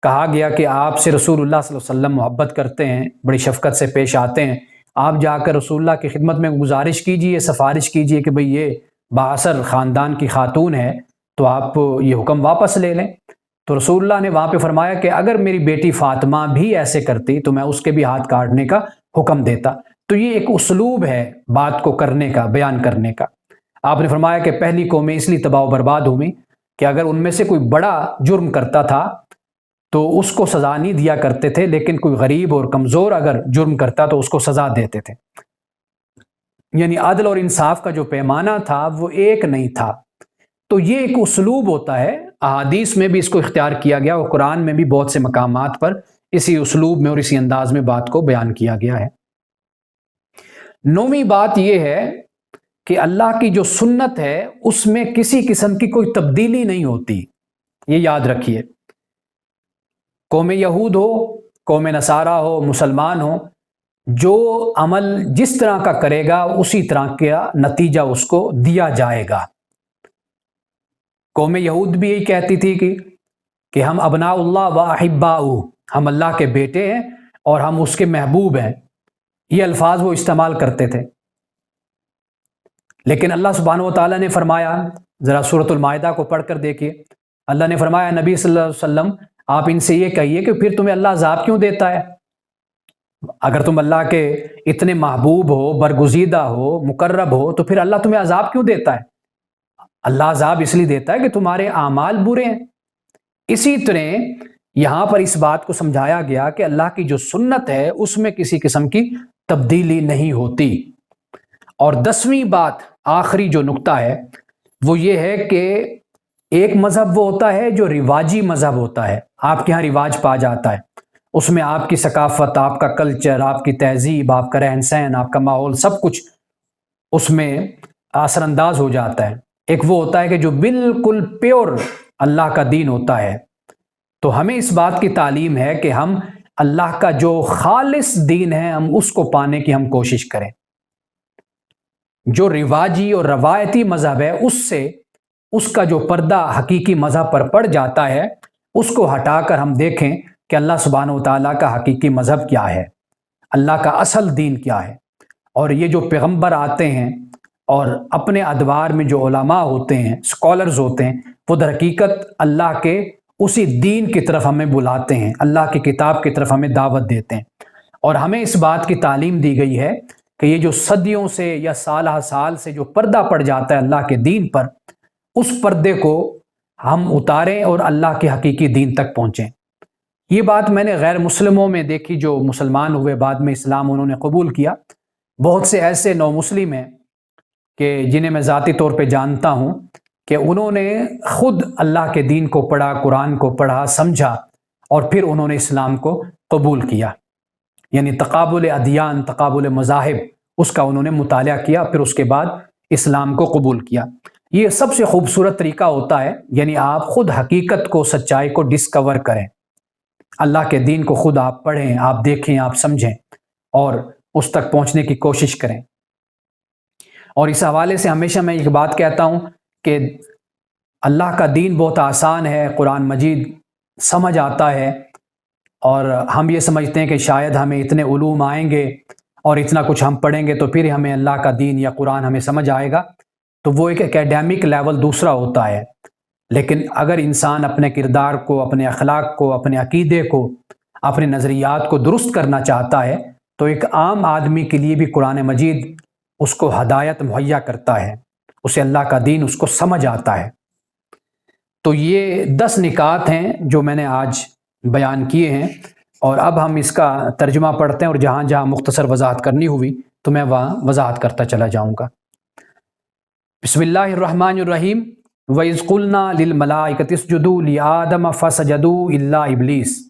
کہا گیا کہ آپ سے رسول اللہ صلی اللہ علیہ وسلم محبت کرتے ہیں، بڑی شفقت سے پیش آتے ہیں، آپ جا کر رسول اللہ کی خدمت میں گزارش کیجئے، سفارش کیجئے کہ بھئی یہ با اثر خاندان کی خاتون ہے، تو آپ یہ حکم واپس لے لیں۔ تو رسول اللہ نے وہاں پہ فرمایا کہ اگر میری بیٹی فاطمہ بھی ایسے کرتی تو میں اس کے بھی ہاتھ کاٹنے کا حکم دیتا۔ تو یہ ایک اسلوب ہے بات کو کرنے کا، بیان کرنے کا۔ آپ نے فرمایا کہ پہلی قومیں اس لیے تباہ و برباد ہوئیں کہ اگر ان میں سے کوئی بڑا جرم کرتا تھا تو اس کو سزا نہیں دیا کرتے تھے، لیکن کوئی غریب اور کمزور اگر جرم کرتا تو اس کو سزا دیتے تھے۔ یعنی عدل اور انصاف کا جو پیمانہ تھا وہ ایک نہیں تھا۔ تو یہ ایک اسلوب ہوتا ہے، احادیث میں بھی اس کو اختیار کیا گیا اور قرآن میں بھی بہت سے مقامات پر اسی اسلوب میں اور اسی انداز میں بات کو بیان کیا گیا ہے۔ نویں بات یہ ہے کہ اللہ کی جو سنت ہے اس میں کسی قسم کی کوئی تبدیلی نہیں ہوتی، یہ یاد رکھیے۔ قوم یہود ہو، قوم نصارہ ہو، مسلمان ہو، جو عمل جس طرح کا کرے گا اسی طرح کا نتیجہ اس کو دیا جائے گا۔ قوم یہود بھی یہی کہتی تھی کہ ہم ابناء اللہ و احباؤہ، ہم اللہ کے بیٹے ہیں اور ہم اس کے محبوب ہیں، یہ الفاظ وہ استعمال کرتے تھے۔ لیکن اللہ سبحانہ و تعالیٰ نے فرمایا، ذرا سورۃ المائدہ کو پڑھ کر دیکھیے، اللہ نے فرمایا نبی صلی اللہ علیہ وسلم آپ ان سے یہ کہیے کہ پھر تمہیں اللہ عذاب کیوں دیتا ہے؟ اگر تم اللہ کے اتنے محبوب ہو، برگزیدہ ہو، مقرب ہو، تو پھر اللہ تمہیں عذاب کیوں دیتا ہے؟ اللہ عذاب اس لیے دیتا ہے کہ تمہارے اعمال برے ہیں۔ اسی طرح یہاں پر اس بات کو سمجھایا گیا کہ اللہ کی جو سنت ہے اس میں کسی قسم کی تبدیلی نہیں ہوتی۔ اور 10ویں بات، آخری جو نقطہ ہے وہ یہ ہے کہ ایک مذہب وہ ہوتا ہے جو رواجی مذہب ہوتا ہے، آپ کے ہاں رواج پا جاتا ہے، اس میں آپ کی ثقافت، آپ کا کلچر، آپ کی تہذیب، آپ کا رہن سہن، آپ کا ماحول، سب کچھ اس میں اثر انداز ہو جاتا ہے۔ ایک وہ ہوتا ہے کہ جو بالکل پیور اللہ کا دین ہوتا ہے۔ تو ہمیں اس بات کی تعلیم ہے کہ ہم اللہ کا جو خالص دین ہے ہم اس کو پانے کی ہم کوشش کریں۔ جو رواجی اور روایتی مذہب ہے اس سے اس کا جو پردہ حقیقی مذہب پر پڑ جاتا ہے، اس کو ہٹا کر ہم دیکھیں کہ اللہ سبحانہ و تعالیٰ کا حقیقی مذہب کیا ہے، اللہ کا اصل دین کیا ہے۔ اور یہ جو پیغمبر آتے ہیں اور اپنے ادوار میں جو علماء ہوتے ہیں، اسکالرز ہوتے ہیں، وہ در حقیقت اللہ کے اسی دین کی طرف ہمیں بلاتے ہیں، اللہ کی کتاب کی طرف ہمیں دعوت دیتے ہیں۔ اور ہمیں اس بات کی تعلیم دی گئی ہے کہ یہ جو صدیوں سے یا سالہ سال سے جو پردہ پڑ جاتا ہے اللہ کے دین پر، اس پردے کو ہم اتاریں اور اللہ کے حقیقی دین تک پہنچیں۔ یہ بات میں نے غیر مسلموں میں دیکھی، جو مسلمان ہوئے بعد میں اسلام انہوں نے قبول کیا۔ بہت سے ایسے نو مسلم ہیں کہ جنہیں میں ذاتی طور پہ جانتا ہوں کہ انہوں نے خود اللہ کے دین کو پڑھا، قرآن کو پڑھا، سمجھا، اور پھر انہوں نے اسلام کو قبول کیا۔ یعنی تقابل ادیان، تقابل مذاہب، اس کا انہوں نے مطالعہ کیا، پھر اس کے بعد اسلام کو قبول کیا۔ یہ سب سے خوبصورت طریقہ ہوتا ہے، یعنی آپ خود حقیقت کو، سچائی کو ڈسکور کریں، اللہ کے دین کو خود آپ پڑھیں، آپ دیکھیں، آپ سمجھیں اور اس تک پہنچنے کی کوشش کریں۔ اور اس حوالے سے ہمیشہ میں ایک بات کہتا ہوں کہ اللہ کا دین بہت آسان ہے، قرآن مجید سمجھ آتا ہے، اور ہم یہ سمجھتے ہیں کہ شاید ہمیں اتنے علوم آئیں گے اور اتنا کچھ ہم پڑھیں گے تو پھر ہمیں اللہ کا دین یا قرآن ہمیں سمجھ آئے گا، تو وہ ایک اکیڈیمک لیول دوسرا ہوتا ہے۔ لیکن اگر انسان اپنے کردار کو، اپنے اخلاق کو، اپنے عقیدے کو، اپنے نظریات کو درست کرنا چاہتا ہے تو ایک عام آدمی کے لیے بھی قرآن مجید اس کو ہدایت مہیا کرتا ہے، اسے اللہ کا دین اس کو سمجھ آتا ہے۔ تو یہ 10 نکات ہیں جو میں نے آج بیان کیے ہیں، اور اب ہم اس کا ترجمہ پڑھتے ہیں، اور جہاں جہاں مختصر وضاحت کرنی ہوئی تو میں وہاں وضاحت کرتا چلا جاؤں گا۔ بسم اللہ الرحمن الرحیم۔ وَإِذْ قُلْنَا لِلْمَلَائِكَةِ اسْجُدُوا لِآدَمَ فَسَجَدُوا إِلَّا إِبْلِيسَ،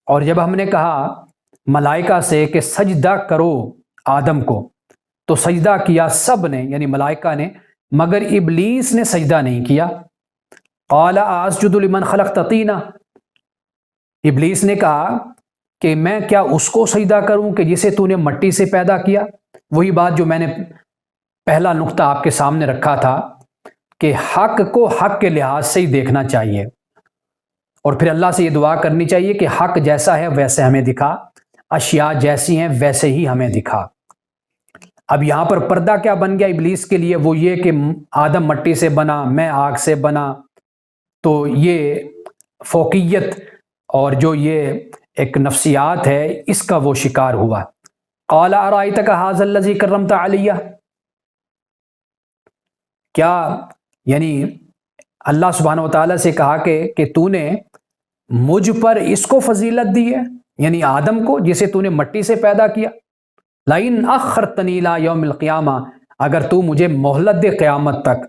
اور جب ہم نے کہا ملائکہ سے کہ سجدہ کرو آدم کو، تو سجدہ کیا سب نے، یعنی ملائکہ نے، مگر ابلیس نے سجدہ نہیں کیا۔ قَالَ أَسْجُدُ لِمَنْ خَلَقْتَ طِينًا، ابلیس نے کہا کہ میں کیا اس کو سجدہ کروں کہ جسے تو نے مٹی سے پیدا کیا؟ وہی بات جو میں نے پہلا نقطہ آپ کے سامنے رکھا تھا کہ حق کو حق کے لحاظ سے ہی دیکھنا چاہیے، اور پھر اللہ سے یہ دعا کرنی چاہیے کہ حق جیسا ہے ویسے ہمیں دکھا، اشیاء جیسی ہیں ویسے ہی ہمیں دکھا۔ اب یہاں پر پردہ کیا بن گیا ابلیس کے لیے؟ وہ یہ کہ آدم مٹی سے بنا، میں آگ سے بنا، تو یہ فوقیت اور جو یہ ایک نفسیات ہے اس کا وہ شکار ہوا۔ قال ارائیتک ھذا الذی کرمت علیہ، کیا یعنی اللہ سبحانہ وتعالیٰ سے کہا کہ تو نے مجھ پر اس کو فضیلت دی ہے، یعنی آدم کو جسے تو نے مٹی سے پیدا کیا۔ لئن اخرتنی الی یوم القیامہ، اگر تو مجھے مہلت دے قیامت تک،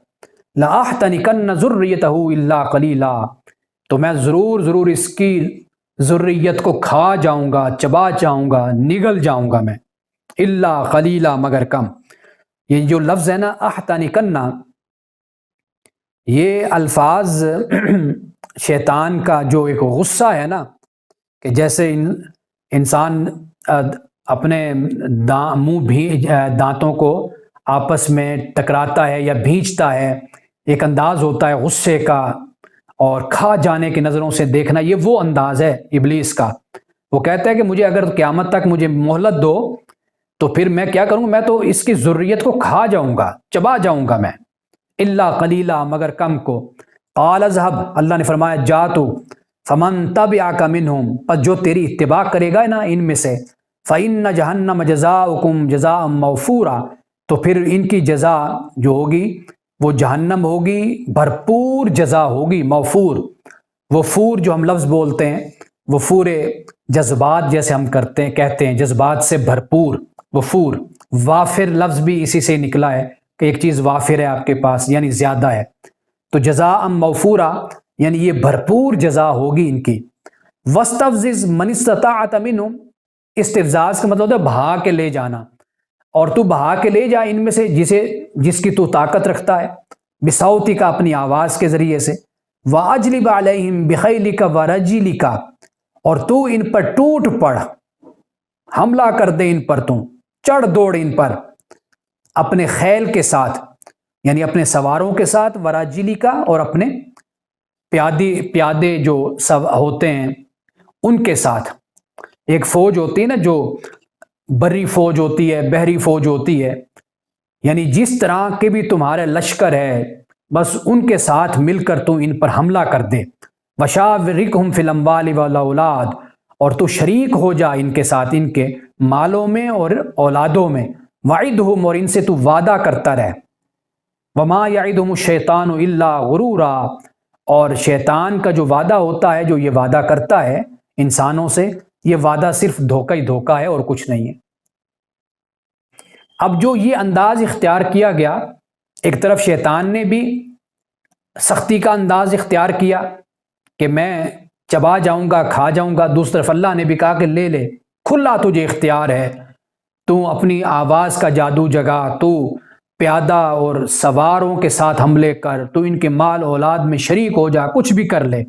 لاحتنکن ذریتہ الا قلیلا، تو میں ضرور اس کی ذریت کو کھا جاؤں گا، چبا جاؤں گا، نگل جاؤں گا میں، الا قلیلا، مگر کم۔ یہ جو لفظ ہے نا احتنکن، یہ الفاظ شیطان کا جو ایک غصہ ہے نا، کہ جیسے انسان اپنے دانتوں کو آپس میں ٹکراتا ہے یا بھینچتا ہے ایک انداز ہوتا ہے غصے کا اور کھا جانے کی نظروں سے دیکھنا، یہ وہ انداز ہے ابلیس کا۔ وہ کہتا ہے کہ مجھے اگر قیامت تک مجھے مہلت دو تو پھر میں کیا کروں گا، میں تو اس کی ذریت کو کھا جاؤں گا، چبا جاؤں گا میں، الا قلیلا، مگر کم کو۔ قال اذهب، اللہ نے فرمایا جا تو، فمن تبعک منہم، پس جو تیری اتباع کرے گا نا ان میں سے، فإن جہنم جزاؤکم جزاء موفورا، تو پھر ان کی جزا جو ہوگی وہ جہنم ہوگی، بھرپور جزا ہوگی، موفور۔ وفور جو ہم لفظ بولتے ہیں، وفور جذبات جیسے ہم کہتے ہیں جذبات سے بھرپور، وفور۔ وافر لفظ بھی اسی سے نکلا ہے کہ ایک چیز وافر ہے آپ کے پاس، یعنی زیادہ ہے، تو جزاء موفورا یعنی یہ بھرپور جزا ہوگی ان کی۔ وَاسْتَفْزِزْ مَنِ اسْتَطَعْتَ مِنْهُمْ، استفزاز کا مطلب ہوتا ہے بہا کے لے جانا، اور تو بہا کے لے جا ان میں سے جس کی تو طاقت رکھتا ہے، بصوتی کا، اپنی آواز کے ذریعے سے، وَأَجْلِبْ عَلَيْهِمْ بِخَيْلِكَ وَرَجِلِكَ، اور تو ان پر ٹوٹ پڑ، حملہ کر دے ان پر، تم چڑھ دوڑ ان پر اپنے خیل کے ساتھ، یعنی اپنے سواروں کے ساتھ، وراجلی کا، اور اپنے پیادے جو سب ہوتے ہیں ان کے ساتھ۔ ایک فوج ہوتی ہے نا، جو بری فوج ہوتی ہے، بحری فوج ہوتی ہے، یعنی جس طرح کے بھی تمہارے لشکر ہے بس ان کے ساتھ مل کر تو ان پر حملہ کر دے۔ وشاورکہم فی الاموال والاولاد، اور تو شریک ہو جا ان کے ساتھ ان کے مالوں میں اور اولادوں میں، وعدہم، اور ان سے تو وعدہ کرتا رہ۔ وما یعدہم الشیطان الا غرورا، اور شیطان کا جو وعدہ ہوتا ہے، جو یہ وعدہ کرتا ہے انسانوں سے، یہ وعدہ صرف دھوکہ ہی دھوکہ ہے اور کچھ نہیں ہے۔ اب جو یہ انداز اختیار کیا گیا، ایک طرف شیطان نے بھی سختی کا انداز اختیار کیا کہ میں چبا جاؤں گا، کھا جاؤں گا، دوسری طرف اللہ نے بھی کہا کہ لے لے، کھلا تجھے اختیار ہے، تو اپنی آواز کا جادو جگا، تو پیادہ اور سواروں کے ساتھ حملے کر، تو ان کے مال اولاد میں شریک ہو جا، کچھ بھی کر لے۔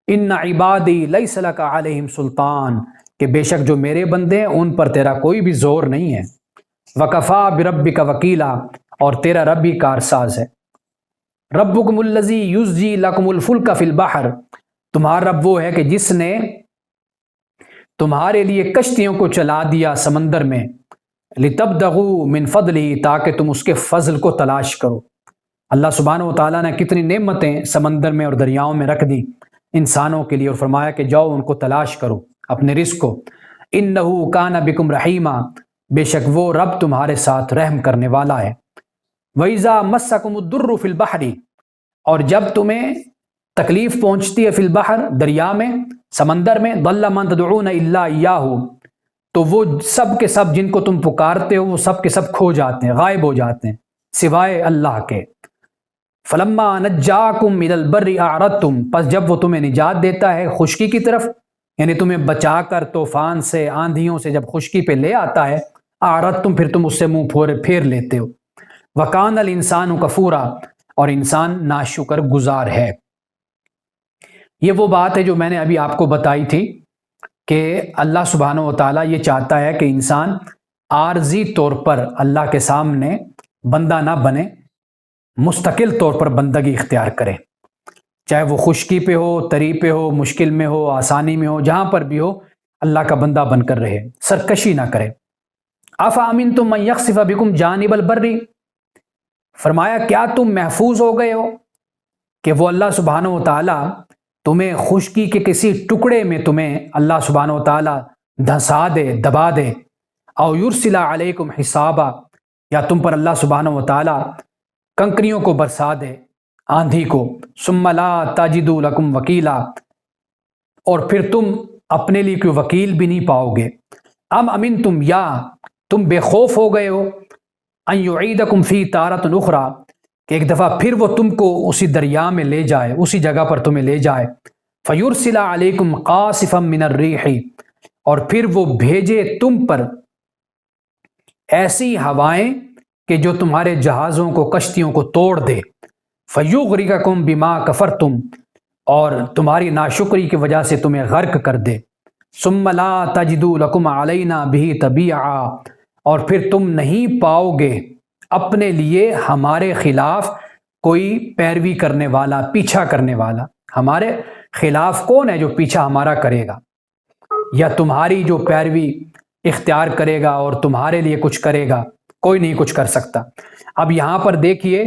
ان عبادی لیس لک علیہم سلطان، کہ بے شک جو میرے بندے ہیں ان پر تیرا کوئی بھی زور نہیں ہے۔ وکفا بربک وکیلا، اور تیرا رب ہی کارساز ہے۔ ربکم الذی یزجی لکم الفلک فی البحر، تمہارا رب وہ ہے کہ جس نے تمہارے لیے کشتیوں کو چلا دیا سمندر میں، لتبتغوا من فضلہ، تاکہ تم اس کے فضل کو تلاش کرو۔ اللہ سبحانہ و تعالیٰ نے کتنی نعمتیں سمندر میں اور دریاؤں میں رکھ دی انسانوں کے لیے، اور فرمایا کہ جاؤ ان کو تلاش کرو، اپنے رزق کو۔ انہ کان بکم رحیما، بے شک وہ رب تمہارے ساتھ رحم کرنے والا ہے۔ وَإِذَا مَسَّكُمُ الضُّرُّ فِي الْبَحْرِ، اور جب تمہیں تکلیف پہنچتی ہے فی البحر، دریا میں، سمندر میں، ضَلَّ مَن تَدْعُونَ إِلَّا إِيَّاهُ، تو وہ سب کے سب جن کو تم پکارتے ہو وہ سب کے سب کھو جاتے ہیں، غائب ہو جاتے ہیں سوائے اللہ کے۔ فَلَمَّا نَجَّاكُمْ إِلَى الْبَرِّ أَعْرَضْتُمْ، پس جب وہ تمہیں نجات دیتا ہے خشکی کی طرف، یعنی تمہیں بچا کر طوفان سے، آندھیوں سے جب خشکی پہ لے آتا ہے، أَعْرَضْتُمْ، پھر تم اس سے منہ پھیر لیتے ہو۔ وَكَانَ الْإِنسَانُ كَفُورًا، اور انسان ناشکر گزار ہے۔ یہ وہ بات ہے جو میں نے ابھی آپ کو بتائی تھی کہ اللہ سبحانہ و تعالیٰ یہ چاہتا ہے کہ انسان عارضی طور پر اللہ کے سامنے بندہ نہ بنے، مستقل طور پر بندگی اختیار کرے، چاہے وہ خشکی پہ ہو، تری پہ ہو، مشکل میں ہو، آسانی میں ہو، جہاں پر بھی ہو اللہ کا بندہ بن کر رہے، سرکشی نہ کرے۔ أَفَأَمِنْتُم مَّن يَخْسِفَ بِكُمْ جَانِبَ الْبَرِّ، فرمایا کیا تم محفوظ ہو گئے ہو کہ وہ اللہ سبحانہ و تعالیٰ تمہیں خشکی کے کسی ٹکڑے میں تمہیں اللہ سبحانہ و تعالیٰ دھنسا دے، دبا دے، او یرسل علیکم حسابا، یا تم پر اللہ سبحانہ و تعالیٰ کنکریوں کو برسا دے، آندھی کو، ثم لا تجدوا لکم وکیلا، اور پھر تم اپنے لیے کوئی وکیل بھی نہیں پاؤ گے۔ ام امن تم، یا تم بے خوف ہو گئے ہو، ان یعیدکم فی تارۃ اخری، کہ ایک دفعہ پھر وہ تم کو اسی دریا میں لے جائے، اسی جگہ پر تمہیں لے جائے، فیرسل علیکم قاصفا من الریح، اور پھر وہ بھیجے تم پر ایسی ہوائیں کہ جو تمہارے جہازوں کو، کشتیوں کو توڑ دے، فیغرقکم بما کفرتم، اور تمہاری ناشکری کی وجہ سے تمہیں غرق کر دے، ثم لا تجدوا لکم علینا بہ تبیعا، اور پھر تم نہیں پاؤ گے اپنے لیے ہمارے خلاف کوئی پیروی کرنے والا، پیچھا کرنے والا۔ ہمارے خلاف کون ہے جو پیچھا ہمارا کرے گا یا تمہاری جو پیروی اختیار کرے گا اور تمہارے لیے کچھ کرے گا؟ کوئی نہیں کچھ کر سکتا۔ اب یہاں پر دیکھیے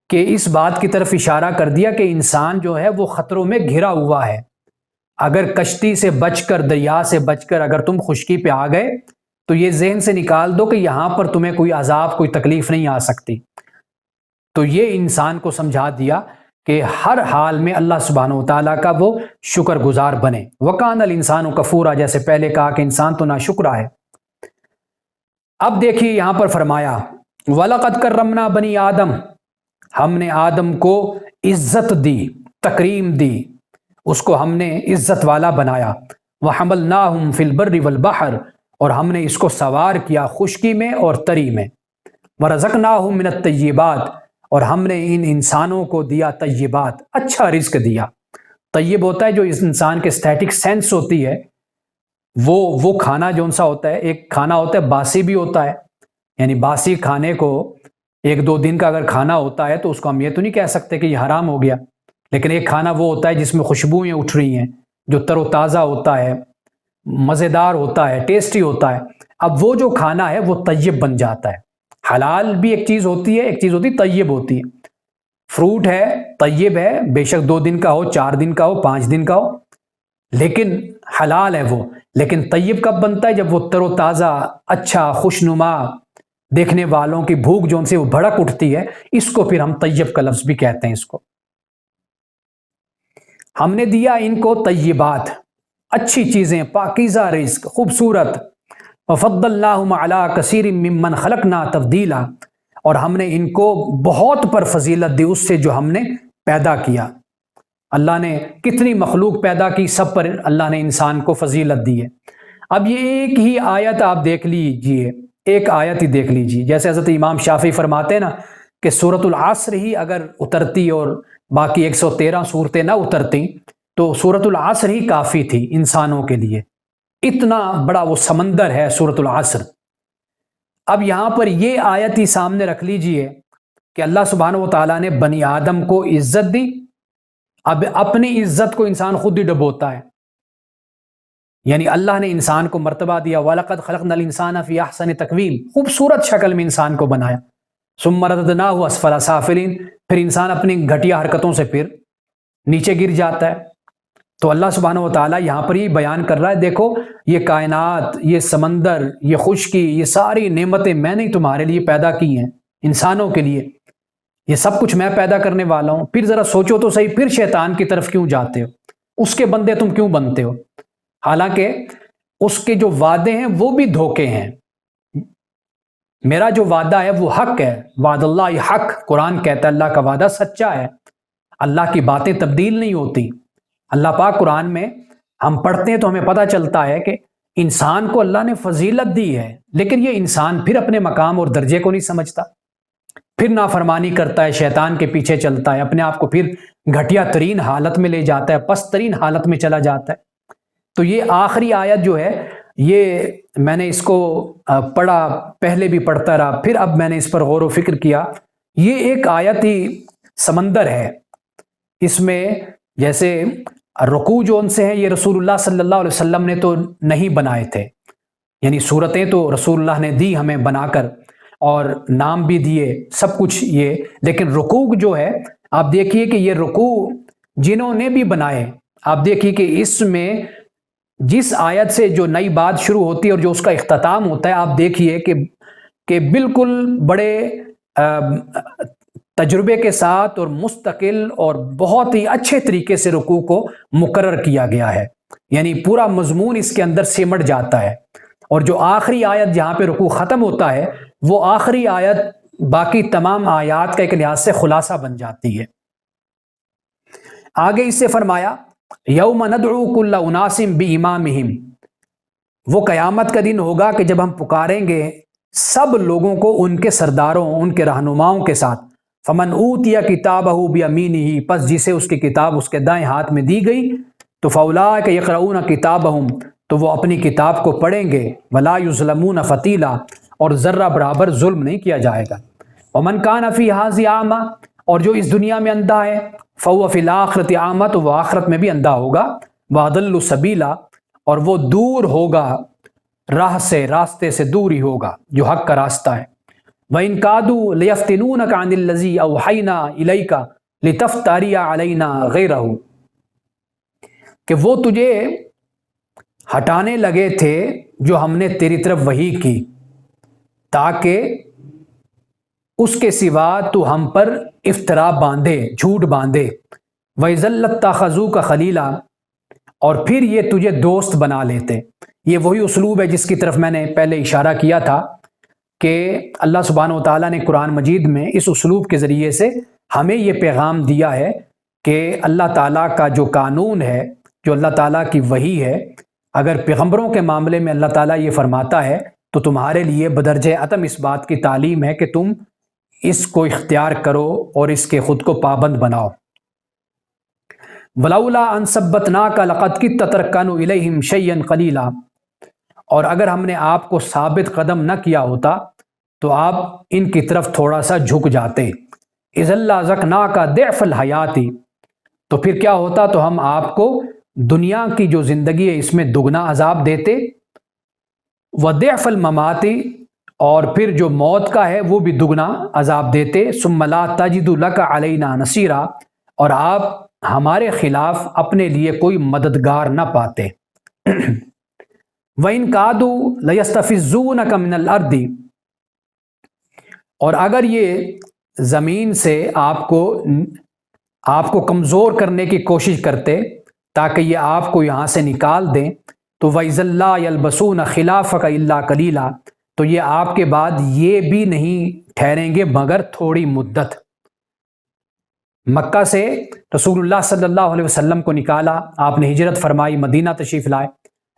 کہ اس بات کی طرف اشارہ کر دیا کہ انسان جو ہے وہ خطروں میں گھرا ہوا ہے۔ اگر کشتی سے بچ کر، دریا سے بچ کر اگر تم خشکی پہ آ گئے تو یہ ذہن سے نکال دو کہ یہاں پر تمہیں کوئی عذاب، کوئی تکلیف نہیں آ سکتی۔ تو یہ انسان کو سمجھا دیا کہ ہر حال میں اللہ سبحانہ و تعالیٰ کا وہ شکر گزار بنے۔ وَكَانَ الْإِنسَانُ كَفُورًا، جیسے پہلے کہا کہ انسان تو ناشکرا ہے۔ اب دیکھیے یہاں پر فرمایا وَلَقَدْ كَرَّمْنَا بَنِي آدم، ہم نے آدم کو عزت دی، تکریم دی، اس کو ہم نے عزت والا بنایا۔ وَحَمَلْنَاهُمْ فِي الْبَرِّ وَالْبَحْرِ، اور ہم نے اس کو سوار کیا خشکی میں اور تری میں۔ وَرَزَقْنَاهُمْ مِنَ الطَّيِّبَاتِ، اور ہم نے ان انسانوں کو دیا طیبات، اچھا رزق دیا۔ طیب ہوتا ہے جو اس انسان کے اسٹیٹک سینس ہوتی ہے، وہ کھانا جون سا ہوتا ہے، ایک کھانا ہوتا ہے باسی بھی ہوتا ہے، یعنی باسی کھانے کو 1-2 دن کا اگر کھانا ہوتا ہے تو اس کو ہم یہ تو نہیں کہہ سکتے کہ یہ حرام ہو گیا، لیکن ایک کھانا وہ ہوتا ہے جس میں خوشبوئیں اٹھ رہی ہیں، جو تر و تازہ ہوتا ہے، مزیدار ہوتا ہے، ٹیسٹی ہوتا ہے۔ اب وہ جو کھانا ہے وہ طیب بن جاتا ہے۔ حلال بھی ایک چیز ہوتی ہے، ایک چیز ہوتی ہے طیب ہوتی ہے۔ فروٹ ہے، طیب ہے، بے شک 2 دن کا ہو، 4 دن کا ہو، 5 دن کا ہو، لیکن حلال ہے وہ۔ لیکن طیب کب بنتا ہے؟ جب وہ تر و تازہ، اچھا، خوشنما، دیکھنے والوں کی بھوک جو ان سے وہ بھڑک اٹھتی ہے، اس کو پھر ہم طیب کا لفظ بھی کہتے ہیں۔ اس کو ہم نے دیا ان کو طیبات، اچھی چیزیں، پاکیزہ رزق، خوبصورت۔ وَفَضَّلْنَاهُمْ عَلَىٰ كَثِيرٍ مِّمَّنْ خَلَقْنَا تَفْضِيلًا، اور ہم نے ان کو بہت پر فضیلت دی اس سے جو ہم نے پیدا کیا۔ اللہ نے کتنی مخلوق پیدا کی، سب پر اللہ نے انسان کو فضیلت دی ہے۔ اب یہ ایک ہی آیت آپ دیکھ لیجئے، ایک آیت ہی دیکھ لیجئے، جیسے حضرت امام شافعی فرماتے ہیں نا کہ سورۃ العصر ہی اگر اترتی اور باقی 113 صورتیں نہ اترتی تو سورۃ العصر ہی کافی تھی انسانوں کے لیے، اتنا بڑا وہ سمندر ہے سورۃ العصر۔ اب یہاں پر یہ آیت ہی سامنے رکھ لیجئے کہ اللہ سبحانہ و تعالیٰ نے بنی آدم کو عزت دی، اب اپنی عزت کو انسان خود ہی ڈبوتا ہے، یعنی اللہ نے انسان کو مرتبہ دیا۔ وَلَقَدْ خَلَقْنَا الْإِنسَانَ فِي أَحْسَنِ تَقْوِيمٍ، خوبصورت شکل میں انسان کو بنایا۔ ثُمَّ رَدَدْنَاهُ أَسْفَلَ سَافِلِينَ، پھر انسان اپنی گھٹیا حرکتوں سے پھر نیچے گر جاتا ہے۔ تو اللہ سبحانہ و تعالیٰ یہاں پر یہ بیان کر رہا ہے، دیکھو یہ کائنات، یہ سمندر، یہ خشکی، یہ ساری نعمتیں میں نے تمہارے لیے پیدا کی ہیں، انسانوں کے لیے، یہ سب کچھ میں پیدا کرنے والا ہوں۔ پھر ذرا سوچو تو صحیح، پھر شیطان کی طرف کیوں جاتے ہو؟ اس کے بندے تم کیوں بنتے ہو؟ حالانکہ اس کے جو وعدے ہیں وہ بھی دھوکے ہیں۔ میرا جو وعدہ ہے وہ حق ہے، وعد اللہ حق، قرآن کہتا ہے اللہ کا وعدہ سچا ہے، اللہ کی باتیں تبدیل نہیں ہوتی۔ اللہ پاک قرآن میں ہم پڑھتے ہیں تو ہمیں پتہ چلتا ہے کہ انسان کو اللہ نے فضیلت دی ہے، لیکن یہ انسان پھر اپنے مقام اور درجے کو نہیں سمجھتا، پھر نافرمانی کرتا ہے، شیطان کے پیچھے چلتا ہے، اپنے آپ کو پھر گھٹیا ترین حالت میں لے جاتا ہے، پست ترین حالت میں چلا جاتا ہے۔ تو یہ آخری آیت جو ہے، یہ میں نے اس کو پڑھا، پہلے بھی پڑھتا رہا، پھر اب میں نے اس پر غور و فکر کیا۔ یہ ایک آیت ہی سمندر ہے، اس میں جیسے رکوع جو ان سے ہیں، یہ رسول اللہ صلی اللہ علیہ وسلم نے تو نہیں بنائے تھے، یعنی صورتیں تو رسول اللہ نے دی ہمیں بنا کر، اور نام بھی دیے، سب کچھ یہ، لیکن رکوع جو ہے آپ دیکھیے کہ یہ رکوع جنہوں نے بھی بنائے، آپ دیکھیے کہ اس میں جس آیت سے جو نئی بات شروع ہوتی ہے اور جو اس کا اختتام ہوتا ہے، آپ دیکھیے کہ بالکل بڑے تجربے کے ساتھ اور مستقل اور بہت ہی اچھے طریقے سے رکوع کو مقرر کیا گیا ہے، یعنی پورا مضمون اس کے اندر سمٹ جاتا ہے۔ اور جو آخری آیت جہاں پہ رکوع ختم ہوتا ہے، وہ آخری آیت باقی تمام آیات کا ایک لحاظ سے خلاصہ بن جاتی ہے۔ آگے اس سے فرمایا یوم ندعو کل اناس بامامہم، وہ قیامت کا دن ہوگا کہ جب ہم پکاریں گے سب لوگوں کو ان کے سرداروں، ان کے رہنماؤں کے ساتھ۔ فمن اوتی کتابہ بیمینہ، پس جسے اس کی کتاب اس کے دائیں ہاتھ میں دی گئی، تو فاولئک یقرؤون کتابہم، تو وہ اپنی کتاب کو پڑھیں گے، ولا یظلمون فتیلا، اور ذرہ برابر ظلم نہیں کیا جائے گا۔ ومن کان فی ھذہ اعمی، اور جو اس دنیا میں اندھا ہے فہو فی الآخرۃ اعمی، تو وہ آخرت میں بھی اندھا ہوگا، وَأَضَلُّ سَبِیلًا، اور وہ دور ہوگا راہ سے، راستے سے دور ہی ہوگا جو حق کا راستہ ہے۔ وَإِن كَادُوا لَيَفْتِنُونَكَ عَنِ الَّذِي أَوْحَيْنَا إِلَيْكَ لِتَفْتَرِيَ عَلَيْنَا غَيْرَهُ، کہ وہ تجھے ہٹانے لگے تھے جو ہم نے تیری طرف وحی کی، تاکہ اس کے سوا تو ہم پر افترا باندھے، جھوٹ باندھے۔ وَإِذًا لَاتَّخَذُوكَ خَلِيلًا، اور پھر یہ تجھے دوست بنا لیتے۔ یہ وہی اسلوب ہے جس کی طرف میں نے پہلے اشارہ کیا تھا کہ اللہ سبحانہ و تعالیٰ نے قرآن مجید میں اس اسلوب کے ذریعے سے ہمیں یہ پیغام دیا ہے کہ اللہ تعالیٰ کا جو قانون ہے، جو اللہ تعالیٰ کی وحی ہے، اگر پیغمبروں کے معاملے میں اللہ تعالیٰ یہ فرماتا ہے تو تمہارے لیے بدرجہ عدم اس بات کی تعلیم ہے کہ تم اس کو اختیار کرو اور اس کے خود کو پابند بناؤ۔ وَلَوْلَا أَن ثَبَّتْنَاكَ لَقَدْ كِدتَّ تَرْكَنُ إِلَيْهِمْ شَيْئًا قَلِيلًا، اور اگر ہم نے آپ کو ثابت قدم نہ کیا ہوتا تو آپ ان کی طرف تھوڑا سا جھک جاتے۔ إِذًا لَأَذَقْنَاكَ ضِعْفَ الْحَيَاةِ، تو پھر کیا ہوتا، تو ہم آپ کو دنیا کی جو زندگی ہے اس میں دگنا عذاب دیتے، وَضِعْفَ الْمَمَاتِ، اور پھر جو موت کا ہے وہ بھی دگنا عذاب دیتے، ثُمَّ لَا تَجِدُ لَكَ عَلَيْنَا نَصِيرًا، اور آپ ہمارے خلاف اپنے لیے کوئی مددگار نہ پاتے۔ وَإِن كَادُوا لَيَسْتَفِزُّونَكَ مِنَ الْأَرْضِ، اور اگر یہ زمین سے آپ کو کمزور کرنے کی کوشش کرتے تاکہ یہ آپ کو یہاں سے نکال دیں، تو وَإِذًا لَا يَلْبَسُونَ خِلَافَكَ إِلَّا قَلِيلًا، تو یہ آپ کے بعد یہ بھی نہیں ٹھہریں گے مگر تھوڑی مدت۔ مکہ سے رسول اللہ صلی اللہ علیہ وسلم کو نکالا، آپ نے ہجرت فرمائی، مدینہ تشریف لائے۔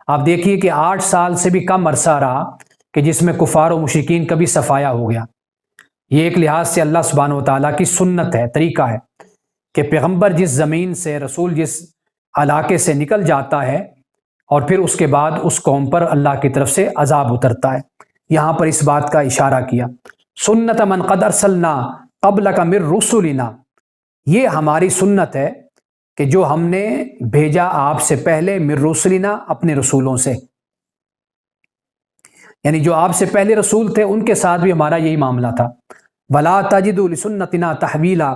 آپ دیکھیے کہ 8 سال سے بھی کم عرصہ رہا کہ جس میں کفار و مشرکین کا بھی صفایا ہو گیا۔ یہ ایک لحاظ سے اللہ سبحانہ و تعالیٰ کی سنت ہے، طریقہ ہے کہ پیغمبر جس زمین سے، رسول جس علاقے سے نکل جاتا ہے اور پھر اس کے بعد اس قوم پر اللہ کی طرف سے عذاب اترتا ہے۔ یہاں پر اس بات کا اشارہ کیا، سنت من قد ارسلنا قبلک من رسلنا، یہ ہماری سنت ہے کہ جو ہم نے بھیجا آپ سے پہلے، من رسلنا، اپنے رسولوں سے، یعنی جو آپ سے پہلے رسول تھے ان کے ساتھ بھی ہمارا یہی معاملہ تھا۔ ولا تجد لسنتنا تحویلا،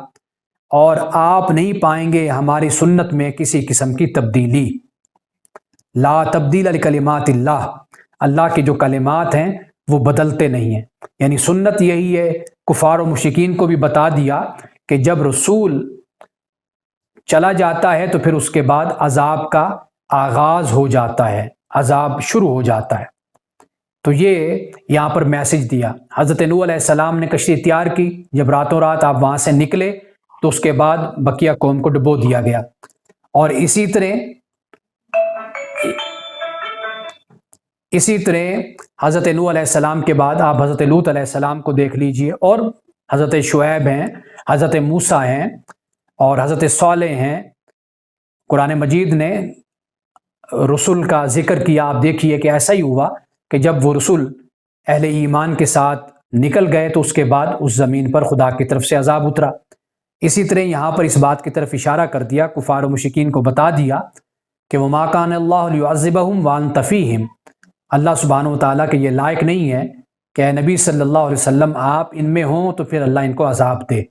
اور آپ نہیں پائیں گے ہماری سنت میں کسی قسم کی تبدیلی۔ لا تبدیل لکلمات اللہ، اللہ کی جو کلمات ہیں وہ بدلتے نہیں ہیں، یعنی سنت یہی ہے۔ کفار و مشرکین کو بھی بتا دیا کہ جب رسول چلا جاتا ہے تو پھر اس کے بعد عذاب کا آغاز ہو جاتا ہے، عذاب شروع ہو جاتا ہے۔ تو یہ یہاں پر میسج دیا۔ حضرت نوح علیہ السلام نے کشتی تیار کی، جب راتوں رات آپ وہاں سے نکلے تو اس کے بعد بقیہ قوم کو ڈبو دیا گیا۔ اور اسی طرح حضرت نوح علیہ السلام کے بعد آپ حضرت لوط علیہ السلام کو دیکھ لیجئے، اور حضرت شعیب ہیں، حضرت موسیٰ ہیں، اور حضرت صالح ہیں۔ قرآن مجید نے رسول کا ذکر کیا، آپ دیکھیے کہ ایسا ہی ہوا کہ جب وہ رسول اہل ایمان کے ساتھ نکل گئے تو اس کے بعد اس زمین پر خدا کی طرف سے عذاب اترا۔ اسی طرح یہاں پر اس بات کی طرف اشارہ کر دیا، کفار و مشرکین کو بتا دیا کہ وما کان اللہ لیعذبہم وانت فیہم، اللہ سبحانہ و تعالیٰ کے یہ لائق نہیں ہے کہ اے نبی صلی اللہ علیہ وسلم آپ ان میں ہوں تو پھر اللہ ان کو عذاب دے۔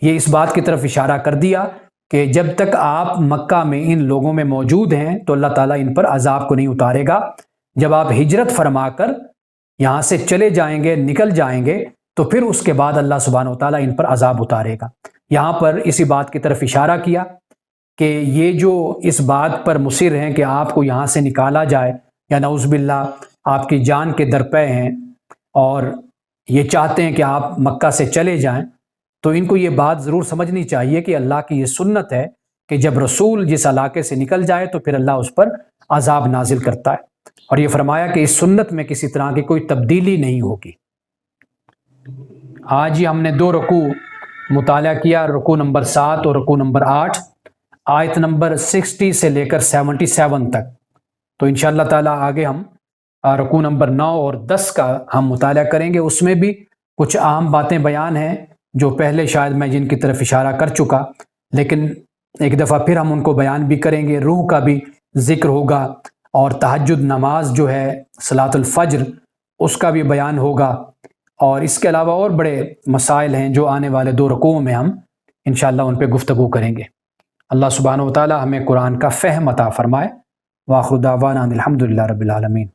یہ اس بات کی طرف اشارہ کر دیا کہ جب تک آپ مکہ میں ان لوگوں میں موجود ہیں تو اللہ تعالیٰ ان پر عذاب کو نہیں اتارے گا۔ جب آپ ہجرت فرما کر یہاں سے چلے جائیں گے، نکل جائیں گے، تو پھر اس کے بعد اللہ سبحانہ و تعالیٰ ان پر عذاب اتارے گا۔ یہاں پر اسی بات کی طرف اشارہ کیا کہ یہ جو اس بات پر مصر ہیں کہ آپ کو یہاں سے نکالا جائے، یا نعوذ باللہ آپ کی جان کے درپے ہیں اور یہ چاہتے ہیں کہ آپ مکہ سے چلے جائیں، تو ان کو یہ بات ضرور سمجھنی چاہیے کہ اللہ کی یہ سنت ہے کہ جب رسول جس علاقے سے نکل جائے تو پھر اللہ اس پر عذاب نازل کرتا ہے، اور یہ فرمایا کہ اس سنت میں کسی طرح کی کوئی تبدیلی نہیں ہوگی۔ آج ہی ہم نے 2 رکوع مطالعہ کیا، رکوع نمبر 7 اور رکوع نمبر 8، آیت نمبر 60 سے لے کر 77 تک۔ تو انشاءاللہ تعالیٰ آگے ہم رکوع نمبر 9 اور 10 کا ہم مطالعہ کریں گے۔ اس میں بھی کچھ اہم باتیں بیان ہیں جو پہلے شاید میں جن کی طرف اشارہ کر چکا، لیکن ایک دفعہ پھر ہم ان کو بیان بھی کریں گے۔ روح کا بھی ذکر ہوگا، اور تہجد نماز جو ہے صلاۃ الفجر اس کا بھی بیان ہوگا، اور اس کے علاوہ اور بڑے مسائل ہیں جو آنے والے 2 رکوعوں میں ہم انشاءاللہ ان پہ گفتگو کریں گے۔ اللہ سبحانہ و تعالی ہمیں قرآن کا فہم عطا فرمائے۔ وآخر دعوانا الحمدللہ رب العالمین۔